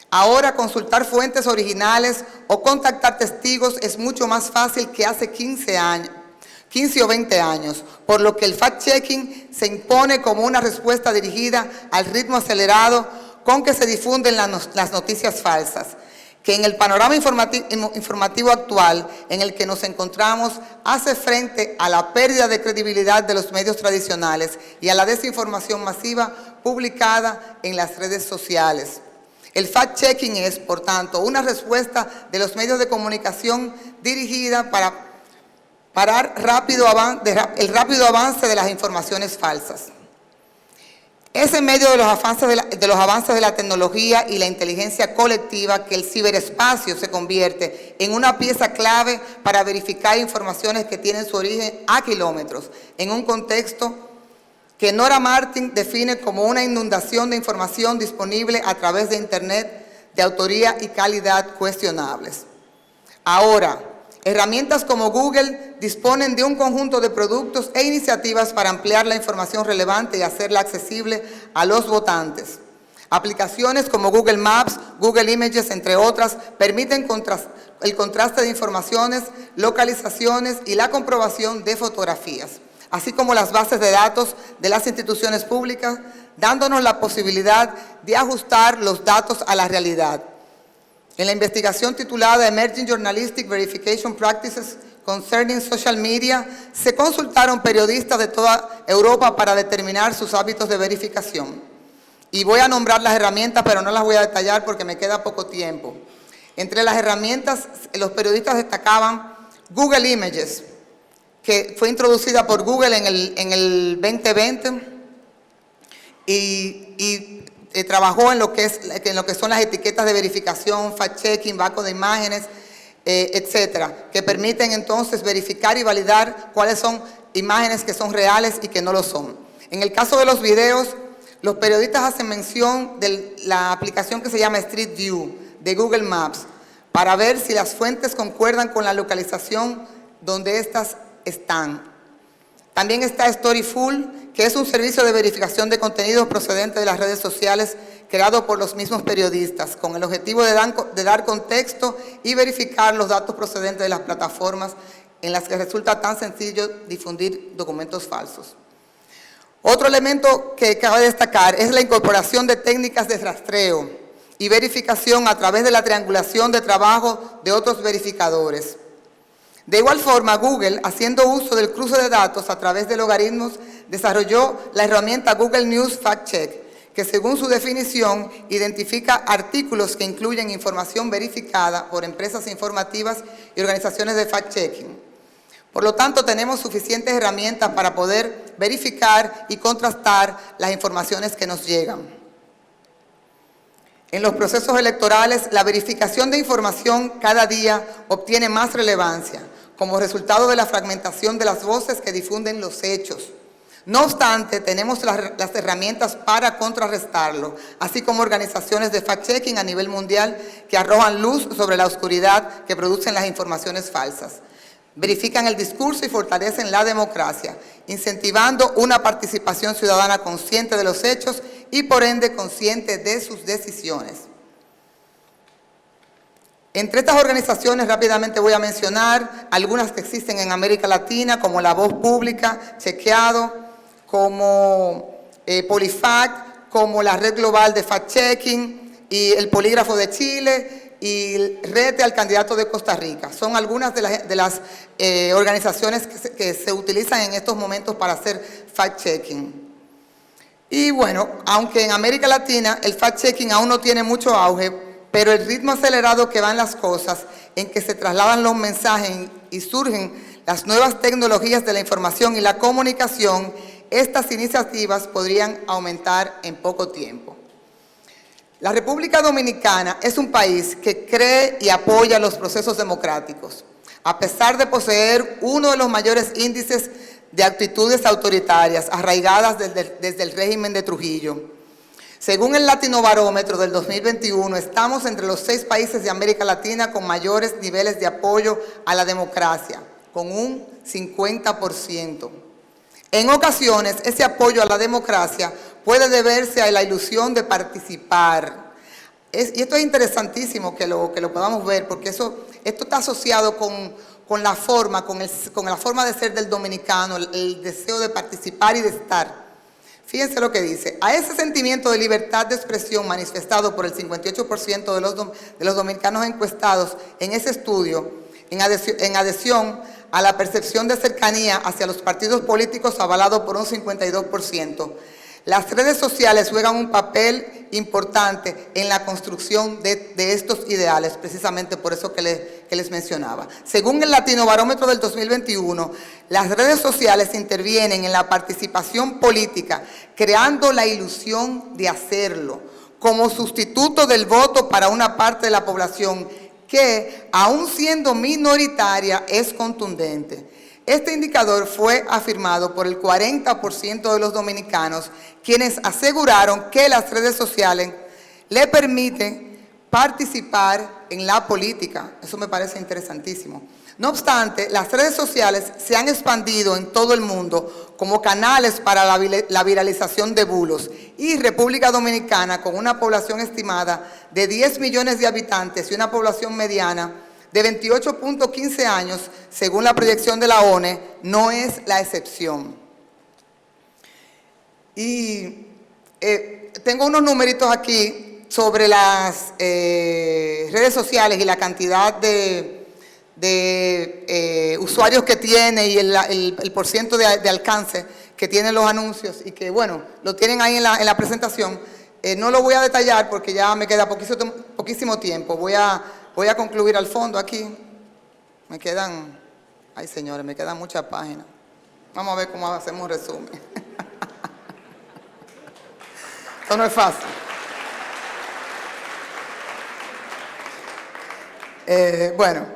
S11: Ahora consultar fuentes originales o contactar testigos es mucho más fácil que hace 15 o 20 años, por lo que el fact-checking se impone como una respuesta dirigida al ritmo acelerado con que se difunden las noticias falsas, que en el panorama informativo actual en el que nos encontramos hace frente a la pérdida de credibilidad de los medios tradicionales y a la desinformación masiva publicada en las redes sociales. El fact-checking es, por tanto, una respuesta de los medios de comunicación dirigida para parar el rápido avance de las informaciones falsas. Es en medio de los avances de la tecnología y la inteligencia colectiva que el ciberespacio se convierte en una pieza clave para verificar informaciones que tienen su origen a kilómetros, en un contexto que Nora Martin define como una inundación de información disponible a través de Internet de autoría y calidad cuestionables. Ahora, herramientas como Google disponen de un conjunto de productos e iniciativas para ampliar la información relevante y hacerla accesible a los votantes. Aplicaciones como Google Maps, Google Images, entre otras, permiten el contraste de informaciones, localizaciones y la comprobación de fotografías, así como las bases de datos de las instituciones públicas, dándonos la posibilidad de ajustar los datos a la realidad. En la investigación titulada Emerging Journalistic Verification Practices Concerning Social Media, se consultaron periodistas de toda Europa para determinar sus hábitos de verificación. Y voy a nombrar las herramientas, pero no las voy a detallar porque me queda poco tiempo. Entre las herramientas, los periodistas destacaban Google Images, que fue introducida por Google en el 2020 y trabajó en lo que son las etiquetas de verificación, fact-checking, banco de imágenes, etcétera, que permiten entonces verificar y validar cuáles son imágenes que son reales y que no lo son. En el caso de los videos, los periodistas hacen mención de la aplicación que se llama Street View de Google Maps para ver si las fuentes concuerdan con la localización donde estas están. También está Storyful, que es un servicio de verificación de contenidos procedentes de las redes sociales creado por los mismos periodistas, con el objetivo de dar contexto y verificar los datos procedentes de las plataformas en las que resulta tan sencillo difundir documentos falsos. Otro elemento que cabe destacar es la incorporación de técnicas de rastreo y verificación a través de la triangulación de trabajo de otros verificadores. De igual forma, Google, haciendo uso del cruce de datos a través de logaritmos, desarrolló la herramienta Google News Fact Check, que según su definición, identifica artículos que incluyen información verificada por empresas informativas y organizaciones de fact-checking. Por lo tanto, tenemos suficientes herramientas para poder verificar y contrastar las informaciones que nos llegan. En los procesos electorales, la verificación de información cada día obtiene más relevancia, como resultado de la fragmentación de las voces que difunden los hechos. No obstante, tenemos las herramientas para contrarrestarlo, así como organizaciones de fact-checking a nivel mundial que arrojan luz sobre la oscuridad que producen las informaciones falsas. Verifican el discurso y fortalecen la democracia, incentivando una participación ciudadana consciente de los hechos y por ende consciente de sus decisiones. Entre estas organizaciones rápidamente voy a mencionar algunas que existen en América Latina, como La Voz Pública, Chequeado, como Polifact, como la Red Global de Fact-Checking y el Polígrafo de Chile y Rete al Candidato de Costa Rica. Son algunas de las organizaciones que se utilizan en estos momentos para hacer fact-checking. Y bueno, aunque en América Latina el fact-checking aún no tiene mucho auge, pero el ritmo acelerado que van las cosas, en que se trasladan los mensajes y surgen las nuevas tecnologías de la información y la comunicación, estas iniciativas podrían aumentar en poco tiempo. La República Dominicana es un país que cree y apoya los procesos democráticos, a pesar de poseer uno de los mayores índices de actitudes autoritarias arraigadas desde el régimen de Trujillo. Según el Latinobarómetro del 2021, estamos entre los 6 países de América Latina con mayores niveles de apoyo a la democracia, con un 50%. En ocasiones, ese apoyo a la democracia puede deberse a la ilusión de participar. Y esto es interesantísimo que lo podamos ver, porque esto está asociado con la forma de ser del dominicano, el deseo de participar y de estar. Fíjense lo que dice: a ese sentimiento de libertad de expresión manifestado por el 58% de los dominicanos encuestados en ese estudio, en adhesión a la percepción de cercanía hacia los partidos políticos avalado por un 52%. Las redes sociales juegan un papel importante en la construcción de estos ideales, precisamente por eso que les mencionaba. Según el Latinobarómetro del 2021, las redes sociales intervienen en la participación política, creando la ilusión de hacerlo, como sustituto del voto para una parte de la población que, aun siendo minoritaria, es contundente. Este indicador fue afirmado por el 40% de los dominicanos, quienes aseguraron que las redes sociales le permiten participar en la política. Eso me parece interesantísimo. No obstante, las redes sociales se han expandido en todo el mundo como canales para la viralización de bulos, y República Dominicana, con una población estimada de 10 millones de habitantes y una población mediana de 28.15 años, según la proyección de la ONE, no es la excepción. Y tengo unos numeritos aquí sobre las redes sociales y la cantidad de usuarios que tiene y el porciento de alcance que tienen los anuncios, y que, bueno, lo tienen ahí en la presentación. No lo voy a detallar porque ya me queda poquísimo tiempo. Voy a concluir al fondo aquí. Me quedan, ay señores, me quedan muchas páginas. Vamos a ver cómo hacemos un resumen. Esto no es fácil. Bueno,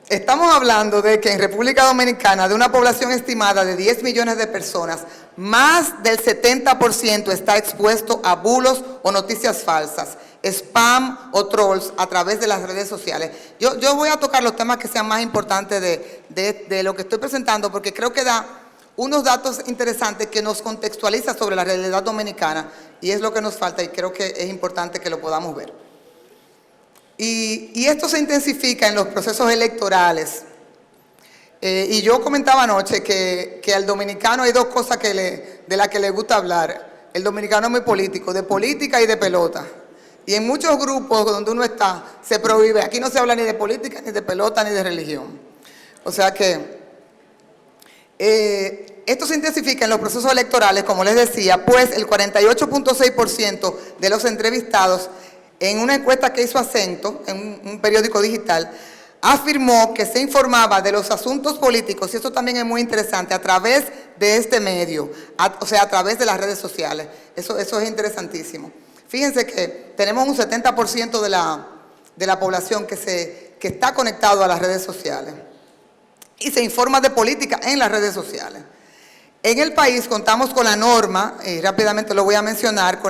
S11: estamos hablando de que en República Dominicana, de una población estimada de 10 millones de personas, más del 70% está expuesto a bulos o noticias falsas, spam o trolls a través de las redes sociales. Yo voy a tocar los temas que sean más importantes de lo que estoy presentando, porque creo que da unos datos interesantes que nos contextualiza sobre la realidad dominicana, y es lo que nos falta, y creo que es importante que lo podamos ver. Y esto se intensifica en los procesos electorales. Y yo comentaba anoche que al dominicano hay dos cosas de las que le gusta hablar. El dominicano es muy político, de política y de pelota. Y en muchos grupos donde uno está, se prohíbe. Aquí no se habla ni de política, ni de pelota, ni de religión. O sea que esto se intensifica en los procesos electorales, como les decía, pues el 48.6% de los entrevistados en una encuesta que hizo Acento, en un periódico digital, afirmó que se informaba de los asuntos políticos, y eso también es muy interesante, a través de este medio, o sea, a través de las redes sociales. Eso es interesantísimo. Fíjense que tenemos un 70% de la población que está conectado a las redes sociales y se informa de política en las redes sociales. En el país contamos con la norma, y rápidamente lo voy a mencionar,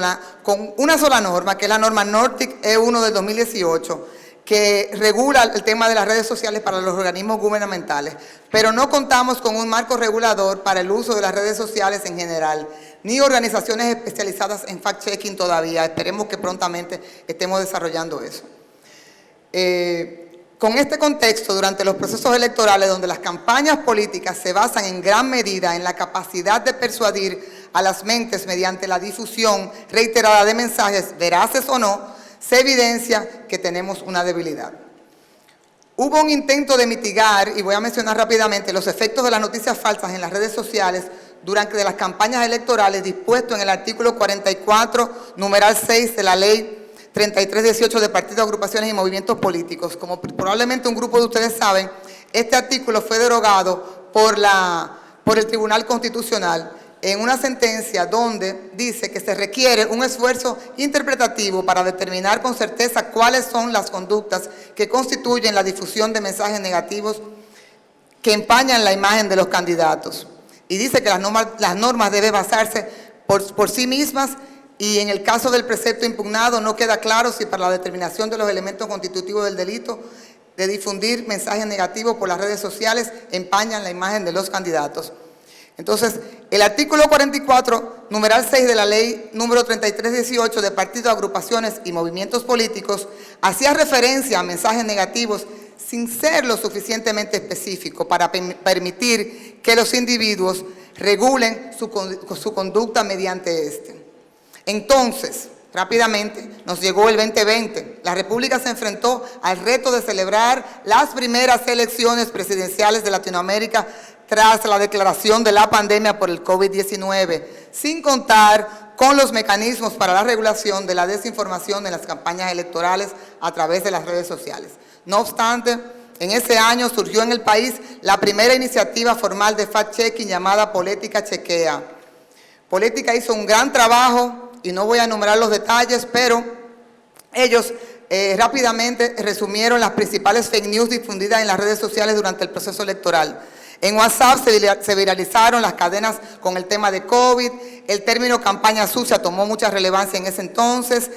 S11: con una sola norma, que es la norma NORTIC E1 del 2018, que regula el tema de las redes sociales para los organismos gubernamentales, pero no contamos con un marco regulador para el uso de las redes sociales en general, ni organizaciones especializadas en fact-checking todavía. Esperemos que prontamente estemos desarrollando eso. Con este contexto, durante los procesos electorales, donde las campañas políticas se basan en gran medida en la capacidad de persuadir a las mentes mediante la difusión reiterada de mensajes, veraces o no, se evidencia que tenemos una debilidad. Hubo un intento de mitigar, y voy a mencionar rápidamente, los efectos de las noticias falsas en las redes sociales durante las campañas electorales dispuesto en el artículo 44, numeral 6 de la Ley 3318 de partidos, agrupaciones y movimientos políticos. Como probablemente un grupo de ustedes saben, este artículo fue derogado por el Tribunal Constitucional en una sentencia donde dice que se requiere un esfuerzo interpretativo para determinar con certeza cuáles son las conductas que constituyen la difusión de mensajes negativos que empañan la imagen de los candidatos. Y dice que las normas deben basarse por sí mismas, y en el caso del precepto impugnado no queda claro si para la determinación de los elementos constitutivos del delito de difundir mensajes negativos por las redes sociales empañan la imagen de los candidatos. Entonces, el artículo 44, numeral 6 de la Ley número 3318 de partidos, agrupaciones y movimientos políticos hacía referencia a mensajes negativos sin ser lo suficientemente específico para permitir que los individuos regulen su conducta mediante este. Entonces, rápidamente, nos llegó el 2020. La República se enfrentó al reto de celebrar las primeras elecciones presidenciales de Latinoamérica tras la declaración de la pandemia por el COVID-19, sin contar con los mecanismos para la regulación de la desinformación en las campañas electorales a través de las redes sociales. No obstante, en ese año surgió en el país la primera iniciativa formal de fact-checking llamada Política Chequea. Política hizo un gran trabajo y no voy a enumerar los detalles, pero ellos rápidamente resumieron las principales fake news difundidas en las redes sociales durante el proceso electoral. En WhatsApp se viralizaron las cadenas con el tema de COVID, el término campaña sucia tomó mucha relevancia en ese entonces,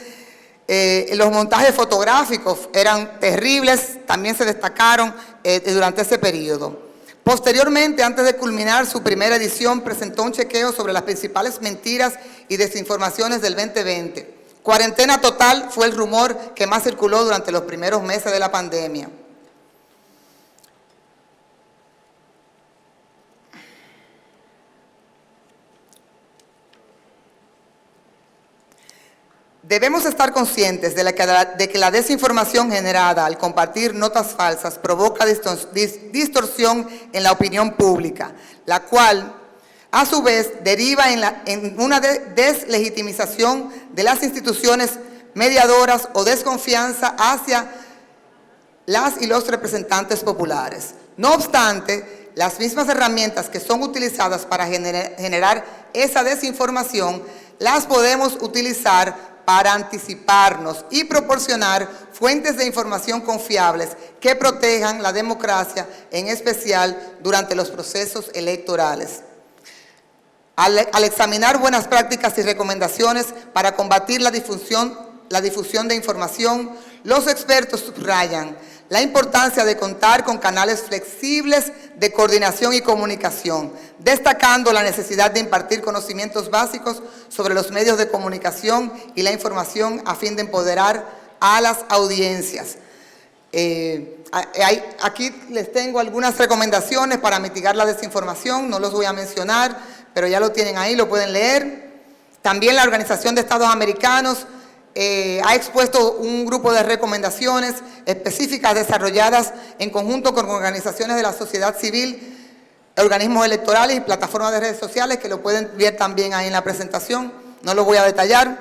S11: los montajes fotográficos eran terribles, también se destacaron durante ese periodo. Posteriormente, antes de culminar su primera edición, presentó un chequeo sobre las principales mentiras y desinformaciones del 2020. Cuarentena total fue el rumor que más circuló durante los primeros meses de la pandemia. Debemos estar conscientes de que la desinformación generada al compartir notas falsas provoca distorsión en la opinión pública, la cual, a su vez, deriva en una deslegitimización de las instituciones mediadoras o desconfianza hacia las y los representantes populares. No obstante, las mismas herramientas que son utilizadas para generar esa desinformación las podemos utilizar para anticiparnos y proporcionar fuentes de información confiables que protejan la democracia, en especial durante los procesos electorales. Al examinar buenas prácticas y recomendaciones para combatir la difusión de información, los expertos subrayan la importancia de contar con canales flexibles de coordinación y comunicación, destacando la necesidad de impartir conocimientos básicos sobre los medios de comunicación y la información a fin de empoderar a las audiencias. Aquí les tengo algunas recomendaciones para mitigar la desinformación, no los voy a mencionar, pero ya lo tienen ahí, lo pueden leer. También la Organización de Estados Americanos ha expuesto un grupo de recomendaciones específicas desarrolladas en conjunto con organizaciones de la sociedad civil, organismos electorales y plataformas de redes sociales, que lo pueden ver también ahí en la presentación, no lo voy a detallar.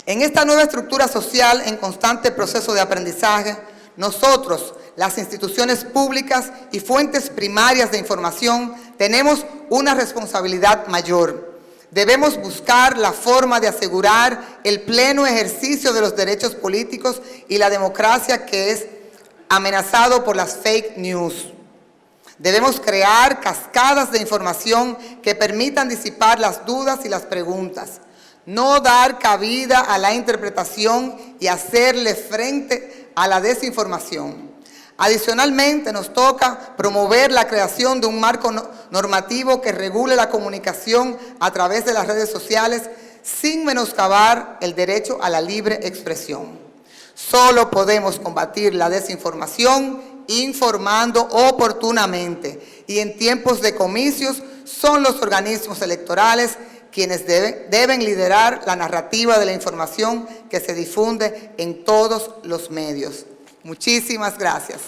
S11: En esta nueva estructura social en constante proceso de aprendizaje, nosotros, las instituciones públicas y fuentes primarias de información, tenemos una responsabilidad mayor. Debemos buscar la forma de asegurar el pleno ejercicio de los derechos políticos y la democracia que es amenazado por las fake news. Debemos crear cascadas de información que permitan disipar las dudas y las preguntas, no dar cabida a la interpretación y hacerle frente a la desinformación. Adicionalmente, nos toca promover la creación de un marco normativo que regule la comunicación a través de las redes sociales sin menoscabar el derecho a la libre expresión. Solo podemos combatir la desinformación informando oportunamente y en tiempos de comicios son los organismos electorales quienes deben liderar la narrativa de la información que se difunde en todos los medios. Muchísimas gracias.